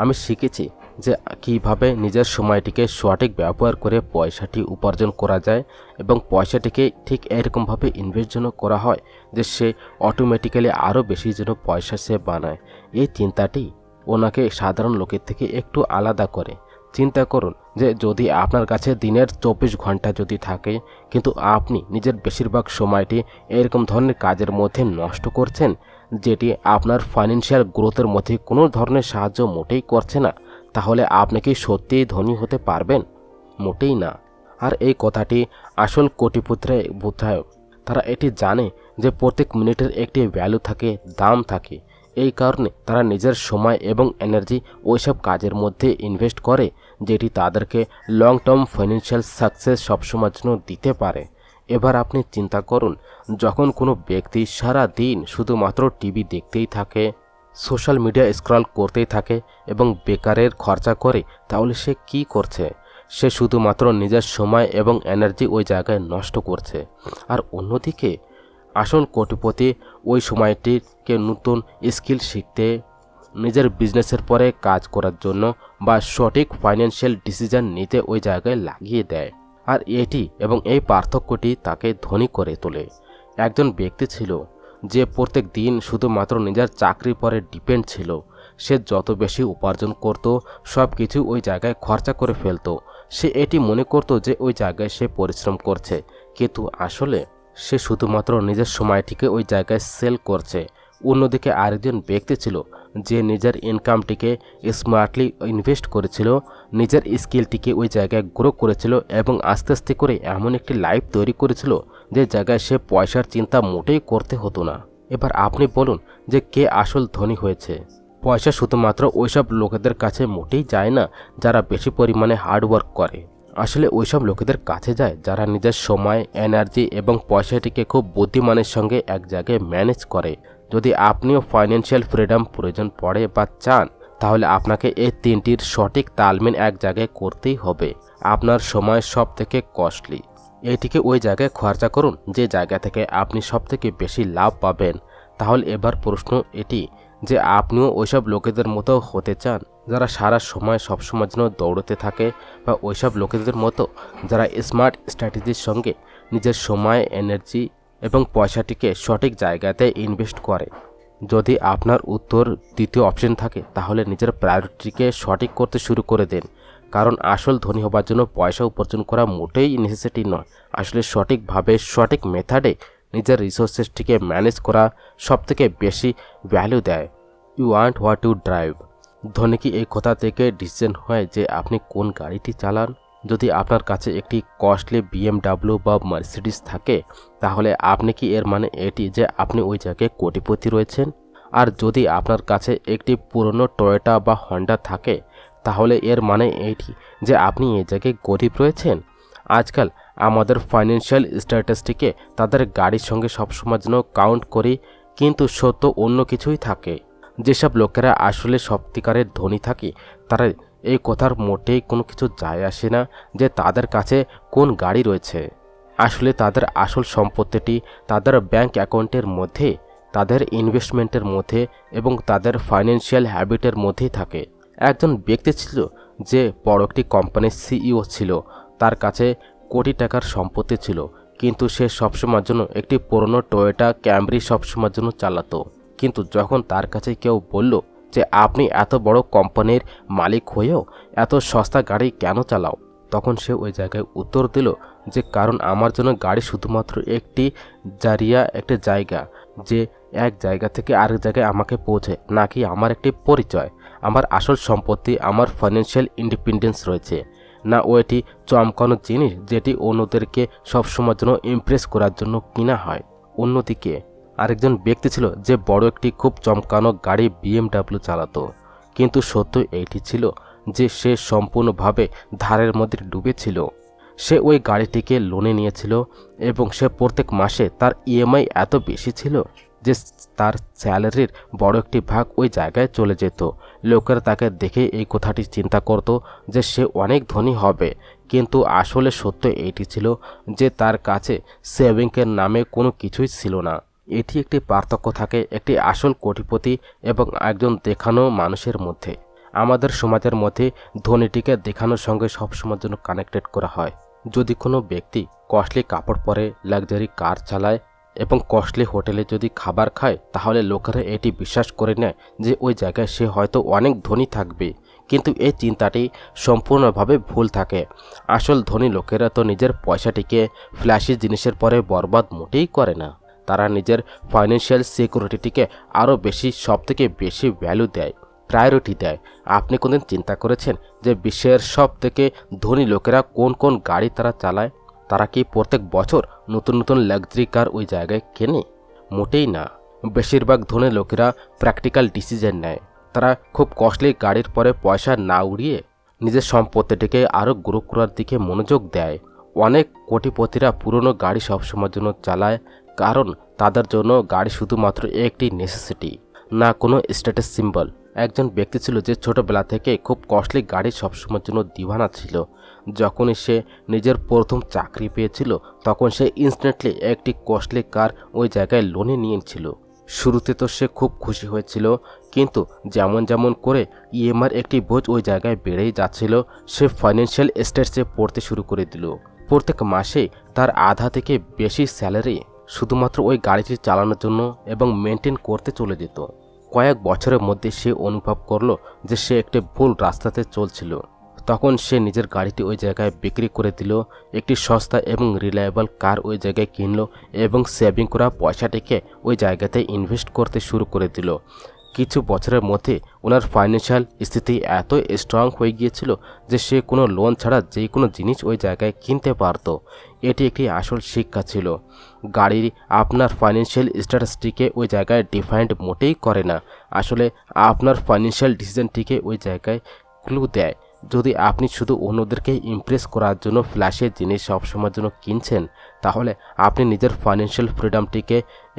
আমি শিখেছি যে কীভাবে নিজের সময়টিকে সঠিক ব্যবহার করে পয়সাটি উপার্জন করা যায় এবং পয়সাটিকে ঠিক এরকমভাবে ইনভেস্ট যেন করা হয় যে সে অটোমেটিক্যালি আরও বেশি যেন পয়সা সে বানায়। এই চিন্তাটি ওনাকে সাধারণ লোকের থেকে একটু আলাদা করে। চিন্তা করুন যে যদি আপনার কাছে দিনের 24 ঘন্টা যদি থাকে কিন্তু আপনি নিজের বেশিরভাগ সময়টি এরকম ধরনের কাজের মধ্যে নষ্ট করছেন যেটি আপনার ফাইন্যান্সিয়াল গ্রোথের মধ্যে কোনো ধরনের সাহায্য মোটেই করছে না, তাহলে আপনি কি সত্যিই ধনী হতে পারবেন? মোটেই না। আর এই কথাটি আসল কোটিপতিরা বোঝায়। তারা এটি জানে যে প্রত্যেক মিনিটের একটি ভ্যালু থাকে, দাম থাকে। এই কারণে তারা নিজের সময় এবং এনার্জি ওইসব কাজের মধ্যে ইনভেস্ট করে যেটি তাদেরকে লং টার্ম ফাইন্যান্সিয়াল সাকসেস সবসময়ের জন্য দিতে পারে। এবার আপনি চিন্তা করুন, যখন কোনো ব্যক্তি সারা দিন শুধুমাত্র টিভি দেখতেই থাকে, সোশ্যাল মিডিয়া স্ক্রল করতেই থাকে এবং বেকারের খরচা করে, তাহলে সে কি করছে? সে শুধুমাত্র নিজের সময় এবং এনার্জি ওই জায়গায় নষ্ট করছে। আর অন্যদিকে আসল কোটিপতি ওই সময়টিকে নতুন স্কিল শিখতে, নিজের বিজনেসের পরে কাজ করার জন্য বা সঠিক ফাইন্যান্সিয়াল ডিসিশন নিতে ওই জায়গায় লাগিয়ে দেয়। আর এটি এবং এই পার্থক্যটি তাকে ধনী করে তোলে। একজন ব্যক্তি ছিল যে প্রত্যেক দিন শুধুমাত্র নিজের চাকরির পরে ডিপেন্ড ছিল। সে যত বেশি উপার্জন করত সব কিছু ওই জায়গায় খরচা করে ফেলতো। সে এটি মনে করত যে ওই জায়গায় সে পরিশ্রম করছে, কিন্তু আসলে সে শুধুমাত্র নিজের সময়টিকে ওই জায়গায় সেল করছে। অন্যদিকে আরেকজন ব্যক্তি ছিল যে নিজের ইনকামটিকে স্মার্টলি ইনভেস্ট করেছিল, নিজের স্কিলটিকে ওই জায়গায় গ্রো করেছিল এবং আস্তে আস্তে করে এমন একটি লাইফ তৈরি করেছিল যে জায়গায় সে পয়সার চিন্তা মোটেই করতে হতো না। এবার আপনি বলুন যে কে আসল ধনী হয়েছে? পয়সা শুধুমাত্র ওইসব লোকেদের কাছে মোটেই যায় না যারা বেশি পরিমাণে হার্ডওয়ার্ক করে। আসলে ওইসব লোকেদের কাছে যায় যারা নিজের সময়, এনার্জি এবং পয়সাটিকে খুব বুদ্ধিমানের সঙ্গে এক জায়গায় ম্যানেজ করে। যদি আপনিও ফাইন্যান্সিয়াল ফ্রিডম প্রয়োজন পড়ে বা চান, তাহলে আপনাকে এই তিনটির সঠিক তালমেল এক জায়গায় করতেই হবে। আপনার সময় সব থেকে কস্টলি, এইটিকে ওই জায়গায় খরচা করুন যে জায়গা থেকে আপনি সব থেকে বেশি লাভ পাবেন। তাহলে এবার প্রশ্ন এটি যে আপনিও ওইসব লোকেদের মতো হতে চান যারা সারা সময় সবসময়ের জন্য দৌড়তে থাকে, বা ওইসব লোকেদের মতো যারা স্মার্ট স্ট্র্যাটেজির সঙ্গে নিজের সময়, এনার্জি এবং পয়সাটিকে সঠিক জায়গাতে ইনভেস্ট করে? যদি আপনার উত্তর দ্বিতীয় অপশন থাকে, তাহলে নিজের প্রায়োরিটিকে সঠিক করতে শুরু করে দেন। কারণ আসল ধনী হবার জন্য পয়সা উপার্জন করা মোটেই নেসেসিটি নয়। আসলে সঠিকভাবে, সঠিক মেথডে নিজের রিসোর্সেসটিকে ম্যানেজ করা সবথেকে বেশি ভ্যালু দেয়। You want what you drive. ধনী কি এই কথা থেকে ডিসিশন হয় যে আপনি কোন গাড়িটি চালান? যদি আপনার কাছে একটি কস্টলি BMW বা মার্সিডিস থাকে, তাহলে আপনি কি এর মানে এটি যে আপনি ওই জায়গায় কোটিপতি রয়েছেন? আর যদি আপনার কাছে একটি পুরনো টয়োটা বা হন্ডা থাকে, তাহলে এর মানে এটি যে আপনি এই জায়গায় গরিব রয়েছেন? আজকাল আমাদের ফাইন্যান্সিয়াল স্ট্যাটাসটিকে তাদের গাড়ির সঙ্গে সবসময় যেন কাউন্ট করি, কিন্তু সত্য অন্য কিছুই থাকে। যেসব লোকেরা আসলে সত্যিকারের ধনী থাকে, তারা এই কথার মোটেই কোনো কিছু যায় আসে না যে তাদের কাছে কোন গাড়ি রয়েছে। আসলে তাদের আসল সম্পত্তিটি তাদের ব্যাংক অ্যাকাউন্টের মধ্যে, তাদের ইনভেস্টমেন্টের মধ্যে এবং তাদের ফাইন্যান্সিয়াল হ্যাবিটের মধ্যেই থাকে। একজন ব্যক্তি ছিল যে বড় একটি কোম্পানির CEO ছিল। তার কাছে কোটি টাকার সম্পত্তি ছিল, কিন্তু সে সবসময়ের জন্য একটি পুরনো টয়োটা ক্যামরি সবসময়ের জন্য চালাতো। কিন্তু যখন তার কাছে কেউ বলল যে আপনি এত বড় কোম্পানির মালিক হয়েও এত সস্তা গাড়ি কেন চালাও, তখন সে ওই জায়গায় উত্তর দিল যে কারণ আমার জন্য গাড়ি শুধুমাত্র একটি জারিয়া, একটি জায়গা যে এক জায়গা থেকে আরেক জায়গায় আমাকে পৌঁছে, নাকি আমার একটি পরিচয়। আমার আসল সম্পত্তি, আমার ফাইন্যান্সিয়াল ইন্ডিপেন্ডেন্স রয়েছে। না ও এটি চমকানো জিনিস যেটি অন্যদেরকে সবসময়ের জন্য ইমপ্রেস করার জন্য কিনা হয়। অন্যদিকে আরেকজন ব্যক্তি ছিল যে বড় একটি খুব চমকানো গাড়ি BMW চালাতো, কিন্তু সত্য এইটি ছিল যে সে সম্পূর্ণভাবে ধারের মধ্যে ডুবেছিল। সে ওই গাড়িটিকে লোনে নিয়েছিল এবং সে প্রত্যেক মাসে তার EMI এত বেশি ছিল যে তার স্যালারির বড় একটি ভাগ ওই জায়গায় চলে যেত। লোকেরা তাকে দেখে এই কথাটি চিন্তা করত যে সে অনেক ধনী হবে, কিন্তু আসলে সত্য এইটি ছিল যে তার কাছে সেভিংয়ের নামে কোনো কিছুই ছিল না। এটি একটি পার্থক্য থাকে একটি আসল কোটিপতি এবং একজন দেখানো মানুষের মধ্যে। আমাদের সমাজের মধ্যে ধনীটিকে দেখানোর সঙ্গে সবসময়ের জন্য কানেক্টেড করা হয়। যদি কোনো ব্যক্তি কস্টলি কাপড় পরে, লাক্সারি কার চালায় এবং কস্টলি হোটেলে যদি খাবার খায়, তাহলে লোকেরা এটি বিশ্বাস করে নেয় যে ওই জায়গায় সে হয়তো অনেক ধনী থাকবে, কিন্তু এই চিন্তাটি সম্পূর্ণভাবে ভুল থাকে। আসল ধনী লোকেরা তো নিজের পয়সাটিকে ফ্ল্যাশি জিনিসের পরে বরবাদ মোটেই করে না। তারা নিজের ফাইন্যান্সিয়াল সিকিউরিটিকে আরও বেশি, সবথেকে বেশি ভ্যালু দেয়, প্রায়োরিটি দেয়। আপনি কোনদিন চিন্তা করেছেন যে বিশ্বের সব থেকে ধনী লোকেরা কোন কোন গাড়ি তারা চালায়? তারা কি প্রত্যেক বছর নতুন নতুন লাক্সারি কার ওই জায়গায় কেনে? মোটেই না। বেশিরভাগ ধনী লোকেরা প্র্যাকটিক্যাল ডিসিশন নেয়। তারা খুব কস্টলি গাড়ির পরে পয়সা না উড়িয়ে নিজের সম্পত্তিটিকে আরও গ্রো করার দিকে মনোযোগ দেয়। অনেক কোটিপতিরা পুরনো গাড়ি সবসময়ের জন্য চালায়, কারণ তাদের জন্য গাড়ি শুধুমাত্র একটি নেসেসিটি, না কোনো স্ট্যাটাস সিম্বল। একজন ব্যক্তি ছিল যে ছোটবেলা থেকে খুব কস্টলি গাড়ি সবসময়ের জন্য দিওয়ানা ছিল। যখনই সে নিজের প্রথম চাকরি পেয়েছিল, তখন সে ইনস্ট্যান্টলি একটি কস্টলি কার ওই জায়গায় লোনে নিয়েছিল। শুরুতে তো সে খুব খুশি হয়েছিল, কিন্তু যেমন যেমন করে EMIর একটি বোঝ ওই জায়গায় বেড়েই যাচ্ছিল, সে ফাইন্যান্সিয়াল স্ট্রেসে পড়তে শুরু করে দিল। প্রত্যেক মাসে তার আধা থেকে বেশি স্যালারি শুধুমাত্র ওই গাড়িটি চালানোর জন্য এবং মেনটেন করতে চলে যেত। কয়েক বছরের মধ্যে সে অনুভব করলো যে সে একটি ভুল রাস্তাতে চলছিল। তখন সে নিজের গাড়িটি ওই জায়গায় বিক্রি করে দিল, একটি সস্তা এবং রিলায়েবল কার ওই জায়গায় কিনলো এবং সেভিং করা পয়সাটিকে ওই জায়গাতে ইনভেস্ট করতে শুরু করে দিল। কিছু বছরের মধ্যে ওনার ফাইন্যান্সিয়াল স্থিতি এত স্ট্রং হয়ে গিয়েছিল যে সে কোনো লোন ছাড়া যে কোনো জিনিস ওই জায়গায় কিনতে পারত। এটি একটি আসল শিক্ষা ছিল। গাড়ির আপনার ফাইন্যান্সিয়াল স্ট্যাটাসটিকে ওই জায়গায় ডিফাইন্ড মোটেই করে না, আসলে আপনার ফাইন্যান্সিয়াল ডিসিশনটিকে ওই জায়গায় ক্লু দেয়। যদি আপনি শুধু অন্যদেরকে ইমপ্রেস করার জন্য ফ্ল্যাশের জিনিস সবসময়ের জন্য কিনছেন, তাহলে আপনি নিজের ফাইন্যান্সিয়াল ফ্রিডমটিকে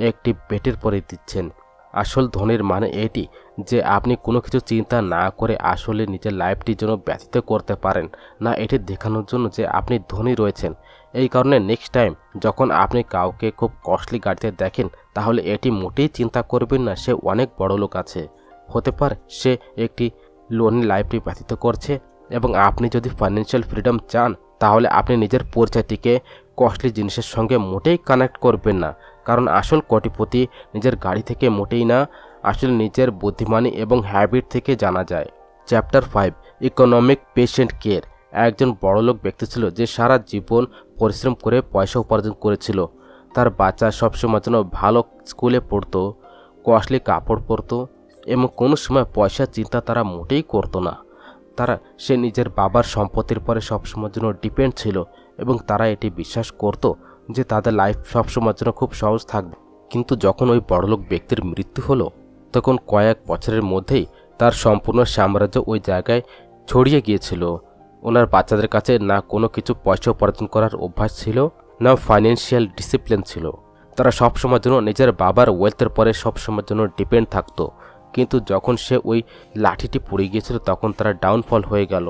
একটি বেটের পরে দিচ্ছেন। আসল ধনের মানে এটি যে আপনি কোনো কিছু চিন্তা না করে আসলে নিজের লাইফটির জন্য ব্যতীত করতে পারেন না, এটি দেখানোর জন্য যে আপনি ধনী রয়েছেন। এই কারণে নেক্সট টাইম যখন আপনি কাউকে খুব কস্টলি গাড়িতে দেখেন, তাহলে এটি মোটেই চিন্তা করবেন না সে অনেক বড় লোক আছে। হতে পারে সে একটি লোনের লাইফটি ব্যতীত করছে, এবং আপনি যদি ফাইন্যান্সিয়াল ফ্রিডম চান, তাহলে আপনি নিজের পরিচয়টিকে কস্টলি জিনিসের সঙ্গে মোটেই কানেক্ট করবেন না, কারণ আসল কোটিপতি নিজের গাড়ি থেকে মোটেই না, আসলে নিজের বুদ্ধিমানী এবং হ্যাবিট থেকে জানা যায়। Chapter 5, economic patient care. একজন বড়লোক ব্যক্তি ছিল যে সারা জীবন পরিশ্রম করে পয়সা উপার্জন করেছিল। তার বাচ্চা সবসময় জন্য ভালো স্কুলে পড়তো, কস্টলি কাপড় পরতো এবং কোনো সময় পয়সার চিন্তা তারা মোটেই করতো না। সে নিজের বাবার সম্পত্তির পরে সবসময়ের জন্য ডিপেন্ড ছিল এবং তারা এটি বিশ্বাস করত যে তাদের লাইফ সবসময়ের জন্য খুব সহজ থাকবে। কিন্তু যখন ওই বড়লোক ব্যক্তির মৃত্যু হলো, তখন কয়েক বছরের মধ্যেই তার সম্পূর্ণ সাম্রাজ্য ওই জায়গায় ছড়িয়ে গিয়েছিল। ওনার বাচ্চাদের কাছে না কোনো কিছু পয়সা উপার্জন করার অভ্যাস ছিল, না ফাইন্যান্সিয়াল ডিসিপ্লিন ছিল। তারা সবসময়ের জন্য নিজের বাবার ওয়েলথের পরে সবসময়ের জন্য ডিপেন্ড থাকতো। কিন্তু যখন সে ওই লাঠিটি পড়ে গিয়েছিল, তখন তারা ডাউনফল হয়ে গেল।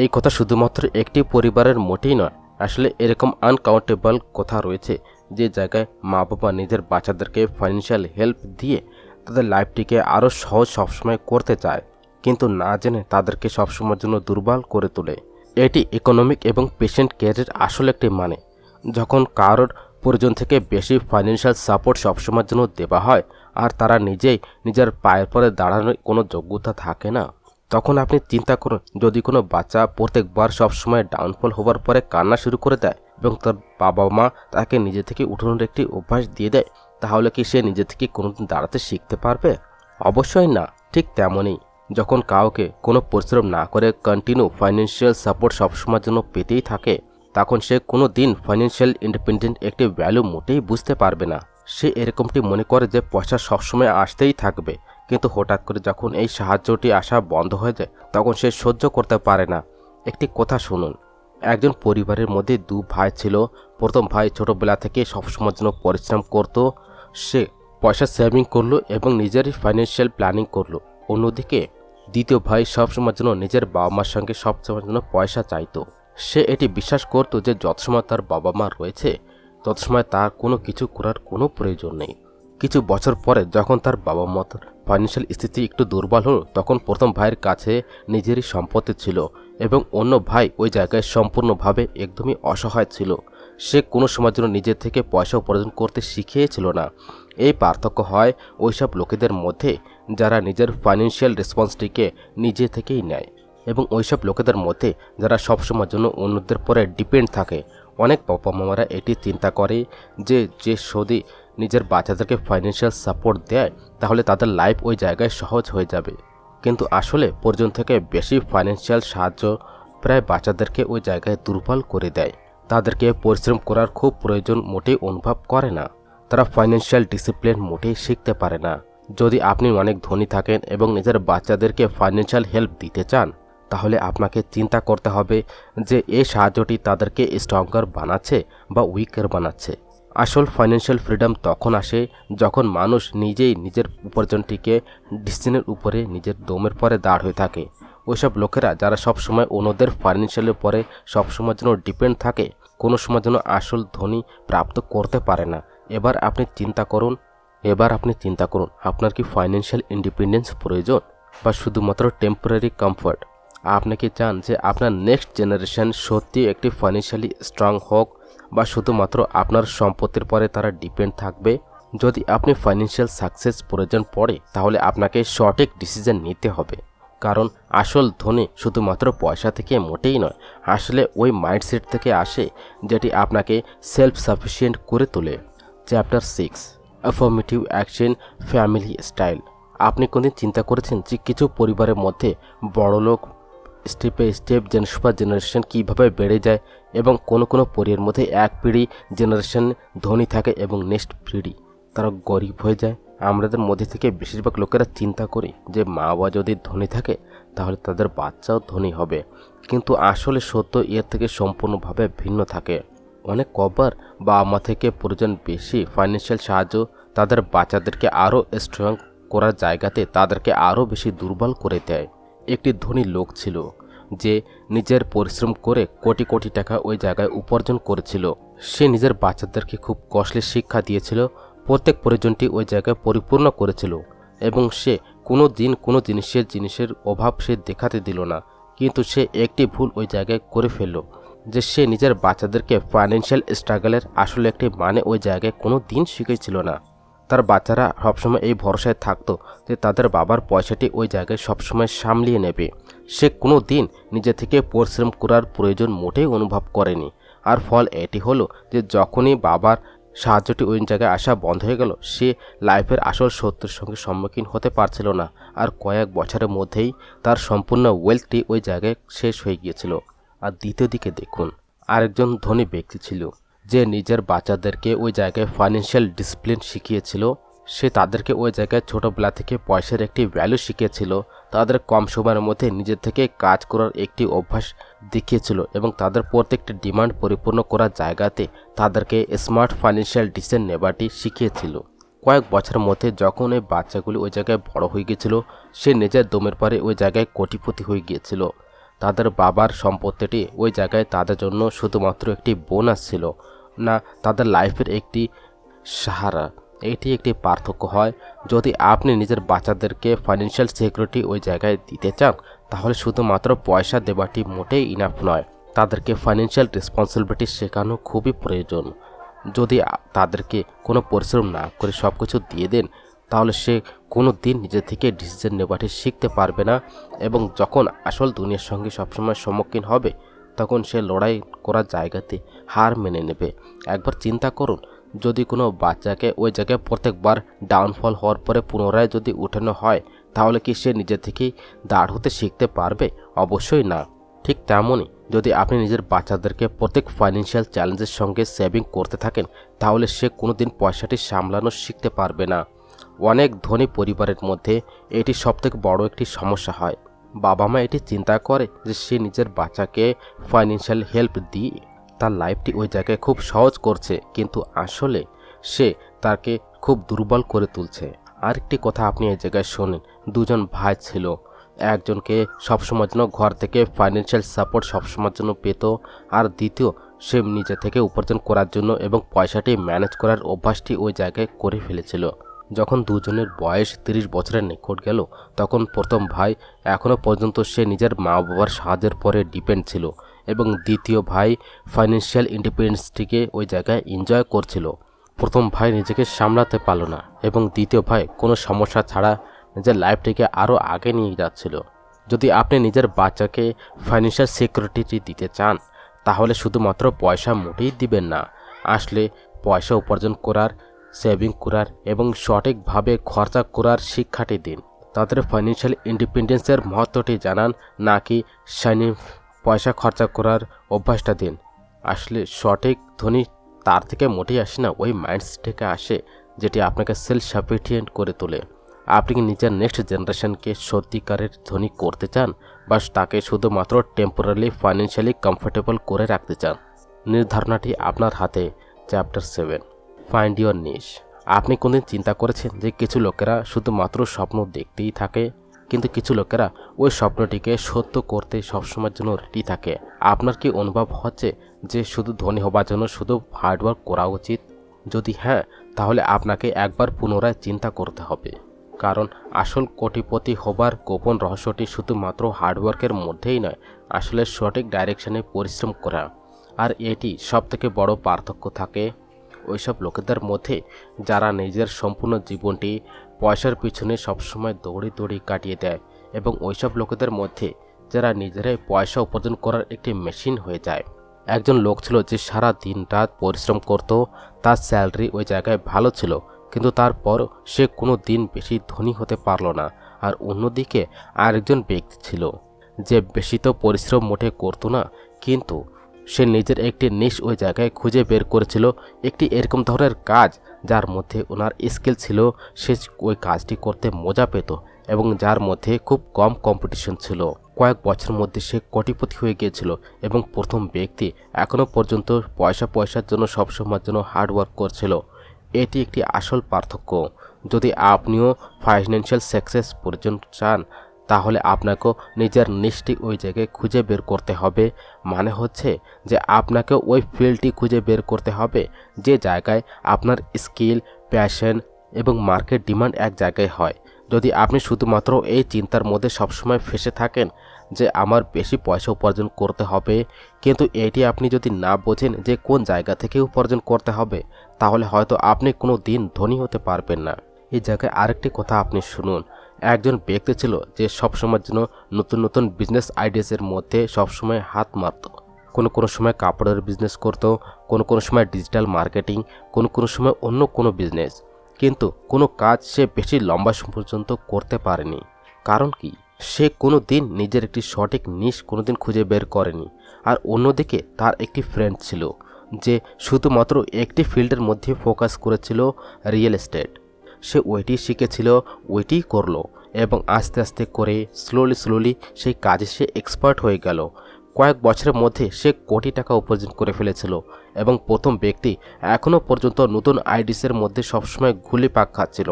এই কথা শুধুমাত্র একটি পরিবারের মোটেই নয়, আসলে এরকম আনকাউন্টেবল কথা রয়েছে যে জায়গায় মা বাবা নিজের বাচ্চাদেরকে ফাইন্যান্সিয়াল হেল্প দিয়ে তাদের লাইফটিকে আরও সহজ সবসময় করতে চায়, কিন্তু না জেনে তাদেরকে সবসময়ের জন্য দুর্বল করে তোলে। এটি ইকোনমিক এবং পেশেন্ট কেয়ারের আসল একটি মানে। যখন কারোর প্রয়োজন থেকে বেশি ফাইন্যান্সিয়াল সাপোর্ট সবসময়ের জন্য দেওয়া হয় আর তারা নিজেই নিজের পায়ের পরে দাঁড়ানোর কোনো যোগ্যতা থাকে না, তখন আপনি চিন্তা করুন, যদি কোনো বাচ্চা প্রত্যেকবার সবসময় ডাউনফল হওয়ার পরে কান্না শুরু করে দেয় এবং তার বাবা মা তাকে নিজে থেকে উঠানোর একটি অভ্যাস দিয়ে দেয়, তাহলে কি সে নিজে থেকে কোনোদিন দাঁড়াতে শিখতে পারবে? অবশ্যই না। ঠিক তেমনই যখন কাউকে কোনো পরিশ্রম না করে কন্টিনিউ ফাইন্যান্সিয়াল সাপোর্ট সবসময়ের জন্য পেতেই থাকে, তখন সে কোনো দিন ফাইন্যান্সিয়াল ইন্ডিপেন্ডেন্ট একটি ভ্যালু মোটেই বুঝতে পারবে না। সে এরকমটি মনে করে যে পয়সা সবসময় আসতেই থাকবে, কিন্তু হঠাৎ করে যখন এই সাহায্যটি আসা বন্ধ হয়ে যায় তখন সে সহ্য করতে পারে না। একটি কথা শুনুন, একজন পরিবারের মধ্যে দু ভাই ছিল। প্রথম ভাই ছোটবেলা থেকে সবসময়ের জন্য পরিশ্রম করত, সে পয়সা সেভিং করলো এবং নিজেরই ফাইন্যান্সিয়াল প্ল্যানিং করলো। অন্যদিকে দ্বিতীয় ভাই সবসময়ের জন্য নিজের বাবা মার সঙ্গে সবসময়ের জন্য পয়সা চাইতো। সে এটি বিশ্বাস করত যে যত সময় তার বাবা মা রয়েছে তত সময় তার কোনো কিছু করার কোনো প্রয়োজন নেই। কিছু বছর পরে যখন তার বাবা মার ফাইন্যান্সিয়াল স্থিতি একটু দুর্বল হলো, তখন প্রথম ভাইয়ের কাছে নিজেরই সম্পত্তি ছিল এবং অন্য ভাই ওই জায়গায় সম্পূর্ণভাবে একদমই অসহায় ছিল। সে কোনো সময়ের জন্য নিজের থেকে পয়সা উপার্জন করতে শিখিয়েছিল না। এই পার্থক্য হয় ওইসব লোকেদের মধ্যে যারা নিজের ফাইন্যান্সিয়াল রেসপন্সটিকে নিজে থেকেই নেয় এবং ওইসব লোকেদের মধ্যে যারা সবসময়ের জন্য অন্যদের পরে ডিপেন্ড থাকে। অনেক বাবা মামারা এটি চিন্তা করে যে যদি নিজের বাচ্চাদেরকে ফাইন্যান্সিয়াল সাপোর্ট দেয় তাহলে তাদের লাইফ ওই জায়গায় সহজ হয়ে যাবে, কিন্তু আসলে প্রয়োজন থেকে বেশি ফাইন্যান্সিয়াল সাহায্য প্রায় বাচ্চাদেরকে ওই জায়গায় দুর্বল করে দেয়। তাদেরকে পরিশ্রম করার খুব প্রয়োজন মোটেই অনুভব করে না। তারা ফাইন্যান্সিয়াল ডিসিপ্লিন মোটেই শিখতে পারে না। যদি আপনি অনেক ধনী থাকেন এবং নিজের বাচ্চাদেরকে ফাইন্যান্সিয়াল হেল্প দিতে চান, তাহলে আপনাকে চিন্তা করতে হবে যে এই সাহায্যটি তাদেরকে স্ট্রঙ্গার বানাচ্ছে বা উইকার বানাচ্ছে। আসল ফাইন্যান্সিয়াল ফ্রিডম তখন আসে যখন মানুষ নিজেই নিজের উপার্জনটিকে ডিসিশনের উপরে নিজের দমের পরে দাঁড় হয়ে থাকে। ওইসব লোকেরা যারা সবসময় অন্যদের ফাইন্যান্সিয়ালের পরে সবসময়ের জন্য ডিপেন্ড থাকে, কোনো সময় যেন আসল ধনী প্রাপ্ত করতে পারে না। এবার আপনি চিন্তা করুন আপনার কি ফাইন্যান্সিয়াল ইন্ডিপেন্ডেন্স প্রয়োজন বা শুধুমাত্র টেম্পোরারি কমফর্ট? আপনি কি চান যে আপনার নেক্সট জেনারেশন সত্যি একটি ফাইন্যান্সিয়ালি স্ট্রং হোক বা শুধুমাত্র আপনার সম্পত্তির পরে তারা ডিপেন্ড থাকবে? যদি আপনি ফাইন্যান্সিয়াল সাকসেস প্রয়োজন পড়ে তাহলে আপনাকে সঠিক ডিসিশন নিতে হবে, কারণ আসল ধনী শুধুমাত্র পয়সা থেকে মোটেই নয়, আসলে ওই মাইন্ডসেট থেকে আসে যেটি আপনাকে সেলফ সাফিসিয়েন্ট করে তোলে। Chapter 6, affirmative action, family style. আপনি কোনদিন চিন্তা করেছেন যে কিছু পরিবারের মধ্যে বড়লোক স্টেপে স্টেপ জেনারেশন কীভাবে বেড়ে যায় এবং কোনো পরিবারের মধ্যে এক পিঢ়ি জেনারেশন ধনী থাকে এবং নেক্সট পিঢ়ি তারা গরিব হয়ে যায়? আমাদের মধ্যে থেকে বেশিরভাগ লোকেরা চিন্তা করি যে মা বাবা যদি ধনী থাকে তাহলে তাদের বাচ্চাও ধনী হবে, কিন্তু আসলে সত্য এর থেকে সম্পূর্ণভাবে ভিন্ন থাকে। অনেক কবার বাবা মা থেকে প্রয়োজন বেশি ফাইন্যান্সিয়াল সাহায্য তাদের বাচ্চাদেরকে আরও স্ট্রং করার জায়গাতে তাদেরকে আরও বেশি দুর্বল করে দেয়। একটি ধনী লোক ছিল যে নিজের পরিশ্রম করে কোটি কোটি টাকা ওই জায়গায় উপার্জন করেছিল। সে নিজের বাচ্চাদেরকে খুব কষ্টলি শিক্ষা দিয়েছিল, প্রত্যেক প্রয়োজনটি ওই জায়গায় পরিপূর্ণ করেছিল এবং সে কোনো জিনিসের অভাব সে দেখাতে দিল না। কিন্তু সে একটি ভুল ওই জায়গায় করে ফেলল যে সে নিজের বাচ্চাদেরকে ফাইন্যান্সিয়াল স্ট্রাগলের আসলে একটি মানে ওই জায়গায় কোনো দিন শিখেছিল না। তার বাচ্চারা সবসময় এই ভরসায় থাকতো যে তাদের বাবার পয়সাটি ওই জায়গায় সবসময় সামলিয়ে নেবে। সে কোনো দিন নিজে থেকে পরিশ্রম করার প্রয়োজন মোটেই অনুভব করেনি। আর ফল এটি হলো যে যখনই বাবার সাহায্যটি ওই জায়গায় আসা বন্ধ হয়ে গেল, সে লাইফের আসল সত্যের সঙ্গে সম্মুখীন হতে পারছিল না। আর কয়েক বছরের মধ্যেই তার সম্পূর্ণ ওয়েলথটি ওই জায়গায় শেষ হয়ে গিয়েছিল। আর দ্বিতীয় দিকে দেখুন, আরেকজন ধনী ব্যক্তি ছিল যে নিজের বাচ্চাদেরকে ওই জায়গায় ফাইন্যান্সিয়াল ডিসিপ্লিন শিখিয়েছিল। সে তাদেরকে ওই জায়গায় ছোটোবেলা থেকে পয়সার একটি ভ্যালু শিখিয়েছিল, তাদের কম সময়ের মধ্যে নিজের থেকে কাজ করার একটি অভ্যাস দেখিয়েছিল এবং তাদের প্রত্যেকটি ডিমান্ড পরিপূর্ণ করার জায়গাতে তাদেরকে স্মার্ট ফাইন্যান্সিয়াল ডিসিশন নেবারটি শিখিয়েছিল। কয়েক বছরের মধ্যে যখন এই বাচ্চাগুলি ওই জায়গায় বড় হয়ে গিয়েছিল, সে নিজের দমের পরে ওই জায়গায় কোটিপতি হয়ে গিয়েছিল। তাদের বাবার সম্পত্তিটি ওই জায়গায় তাদের জন্য শুধুমাত্র একটি বোনাস ছিল না, তাদের লাইফের একটি সাহারা। এটি একটি পার্থক্য হয়। যদি আপনি নিজের বাচ্চাদেরকে ফাইন্যান্সিয়াল সিকিউরিটি ওই জায়গায় দিতে চান তাহলে শুধুমাত্র পয়সা দেওয়াটি মোটেই ইনাফ নয়, তাদেরকে ফাইন্যান্সিয়াল রেসপন্সিবিলিটি শেখানো খুবই প্রয়োজন। যদি তাদেরকে কোনো পরিশ্রম না করে সব কিছু দিয়ে দেন তাহলে সে কোনো দিন নিজে থেকে ডিসিশন নেওয়াটি শিখতে পারবে না এবং যখন আসল দুনিয়ার সঙ্গে সবসময় সম্মুখীন হবে তখন সে লড়াই করার জায়গাতে হার মেনে নেবে। একবার চিন্তা করুন, যদি কোনো বাচ্চাকে ওই জায়গায় প্রত্যেকবার ডাউনফল হওয়ার পরে পুনরায় যদি উঠানো হয় তাহলে কি সে নিজে থেকেই দাঁড় হতে শিখতে পারবে? অবশ্যই না। ঠিক তেমনই যদি আপনি নিজের বাচ্চাদেরকে প্রত্যেক ফাইন্যান্সিয়াল চ্যালেঞ্জের সঙ্গে সেভিং করতে থাকেন, তাহলে সে কোনোদিন পয়সাটি সামলানো শিখতে পারবে না। অনেক ধনী পরিবারের মধ্যে এটি সবথেকে বড় একটি সমস্যা হয়। বাবা মা এটি চিন্তা করে যে সে নিজের বাচ্চাকে ফাইন্যান্সিয়াল হেল্প দিয়ে তার লাইফটি ওই জায়গায় খুব সহজ করছে, কিন্তু আসলে সে তাকে খুব দুর্বল করে তুলছে। আরেকটি কথা আপনি এই জায়গায় শোনেন, দুজন ভাই ছিল, একজনকে সবসময়ের জন্য ঘর থেকে ফাইন্যান্সিয়াল সাপোর্ট সবসময়ের জন্য পেত, আর দ্বিতীয় সে নিজে থেকে উপার্জন করার জন্য এবং পয়সাটি ম্যানেজ করার অভ্যাসটি ওই জায়গায় করে ফেলেছিল। যখন দুজনের বয়স 30 বছরের নিকট গেল, তখন প্রথম ভাই এখনও পর্যন্ত সে নিজের মা বাবার সাহায্যের পরে ডিপেন্ড ছিল এবং দ্বিতীয় ভাই ফাইন্যান্সিয়াল ইন্ডিপেন্ডেন্সটিকে ওই জায়গায় এনজয় করছিল। প্রথম ভাই নিজেকে সামলাতে পারল না এবং দ্বিতীয় ভাই কোনো সমস্যা ছাড়া নিজের লাইফটিকে আরও আগে নিয়ে যাচ্ছিল। যদি আপনি নিজের বাচ্চাকে ফাইন্যান্সিয়াল সিকিউরিটি দিতে চান, তাহলে শুধুমাত্র পয়সা মোটেই দিবেন না, আসলে পয়সা উপার্জন করার, সেভিং করার এবং সঠিকভাবে খরচা করার শিক্ষাটি দিন। তাদের ফাইন্যান্সিয়াল ইন্ডিপেন্ডেন্সের মহত্বটি জানান, নাকি শাইনি পয়সা খরচা করার অভ্যাসটা দিন। আসলে সঠিক ধনী তার থেকে মোটেই আসে না, ওই মাইন্ডসেট থেকে আসে যেটি আপনাকে সেলফ সাফিসিয়েন্ট করে তোলে। আপনি কি নিজের নেক্সট জেনারেশনকে সত্যিকারের ধনী করতে চান, বা তাকে শুধুমাত্র টেম্পোরারি ফাইন্যান্সিয়ালি কমফোর্টেবল করে রাখতে চান? নির্ধারণাটি আপনার হাতে। চ্যাপ্টার 7, ফাইন্ড ইওর নিশ। আপনি কোনদিন চিন্তা করেছেন যে কিছু লোকেরা শুধুমাত্র স্বপ্ন দেখতেই থাকে, কিন্তু কিছু লোকেরা ওই স্বপ্নটিকে সত্য করতে সবসময়ের জন্য রেডি থাকে? আপনার কি অনুভব হচ্ছে যে শুধু ধনী হবার জন্য শুধু হার্ডওয়ার্ক করা উচিত? যদি হ্যাঁ, তাহলে আপনাকে একবার পুনরায় চিন্তা করতে হবে, কারণ আসল কোটিপতি হবার গোপন রহস্যটি শুধুমাত্র হার্ডওয়ার্কের মধ্যেই নয়, আসলে সঠিক ডাইরেকশনে পরিশ্রম করা। আর এটি সবথেকে বড় পার্থক্য থাকে ওইসব লোকেদের মধ্যে যারা নিজের সম্পূর্ণ জীবনটি পয়সার পিছনে সবসময় দৌড়ি কাটিয়ে দেয়, এবং ওইসব লোকেদের মধ্যে যারা নিজেরাই পয়সা উপার্জন করার একটি মেশিন হয়ে যায়। একজন লোক ছিল যে সারা দিন রাত পরিশ্রম করত, তার স্যালারি ওই জায়গায় ভালো ছিল, কিন্তু তারপর সে কোনো দিন বেশি ধনী হতে পারল না। আর অন্যদিকে আরেকজন ব্যক্তি ছিল যে বেশি তো পরিশ্রম মোটে করতো না, কিন্তু সে নিজের একটি নিশ ওই জায়গায় খুঁজে বের করেছিল, একটি এরকম ধরনের কাজ যার মধ্যে ওনার স্কিল ছিল, সে ওই কাজটি করতে মজা পেত এবং যার মধ্যে খুব কম কম্পিটিশন ছিল। কয়েক বছরের মধ্যে সে কোটিপতি হয়ে গিয়েছিল এবং প্রথম ব্যক্তি এখনও পর্যন্ত পয়সার জন্য সবসময়ের জন্য হার্ডওয়ার্ক করছিল। এটি একটি আসল পার্থক্য। যদি আপনিও ফাইন্যান্সিয়াল সাকসেস পর্যন্ত চান, তাহলে আপনাকেও নিজের নিশটি ওই জায়গায় খুঁজে বের করতে হবে। মানে হচ্ছে যে আপনাকে ওই ফিল্ডটি খুঁজে বের করতে হবে যে জায়গায় আপনার স্কিল, প্যাশন এবং মার্কেট ডিমান্ড এক জায়গায় হয়। যদি আপনি শুধুমাত্র এই চিন্তার মধ্যে সবসময় ফেসে থাকেন যে আমার বেশি পয়সা উপার্জন করতে হবে, কিন্তু এটি আপনি যদি না বোঝেন যে কোন জায়গা থেকে উপার্জন করতে হবে, তাহলে হয়তো আপনি কোনো দিন ধনী হতে পারবেন না। এই জায়গায় আরেকটি কথা আপনি শুনুন। একজন ব্যক্তি ছিল যে সবসময়ের জন্য নতুন বিজনেস আইডিয়াসের মধ্যে সবসময় হাত মারত। কোনো সময় কাপড়ের বিজনেস করত, কোনো সময় ডিজিটাল মার্কেটিং, কোনো সময় অন্য কোনো বিজনেস, কিন্তু কোনো কাজ সে বেশি লম্বা সময় পর্যন্ত করতে পারেনি। কারণ কি? সে কোনো দিন নিজের একটি সঠিক নিশ কোনোদিন খুঁজে বের করেনি। আর অন্যদিকে তার একটি ফ্রেন্ড ছিল যে শুধুমাত্র একটি ফিল্ডের মধ্যে ফোকাস করেছিল, রিয়েল এস্টেট। সে ওইটি শিখেছিল, ওইটি করলো এবং আস্তে আস্তে করে স্লোলি সেই কাজে সে এক্সপার্ট হয়ে গেল। কয়েক বছরের মধ্যে সে কোটি টাকা উপার্জন করে ফেলেছিল এবং প্রথম ব্যক্তি এখনও পর্যন্ত নতুন আইডিসের মধ্যে সবসময় ঘুলি পাক খাচ্ছিল।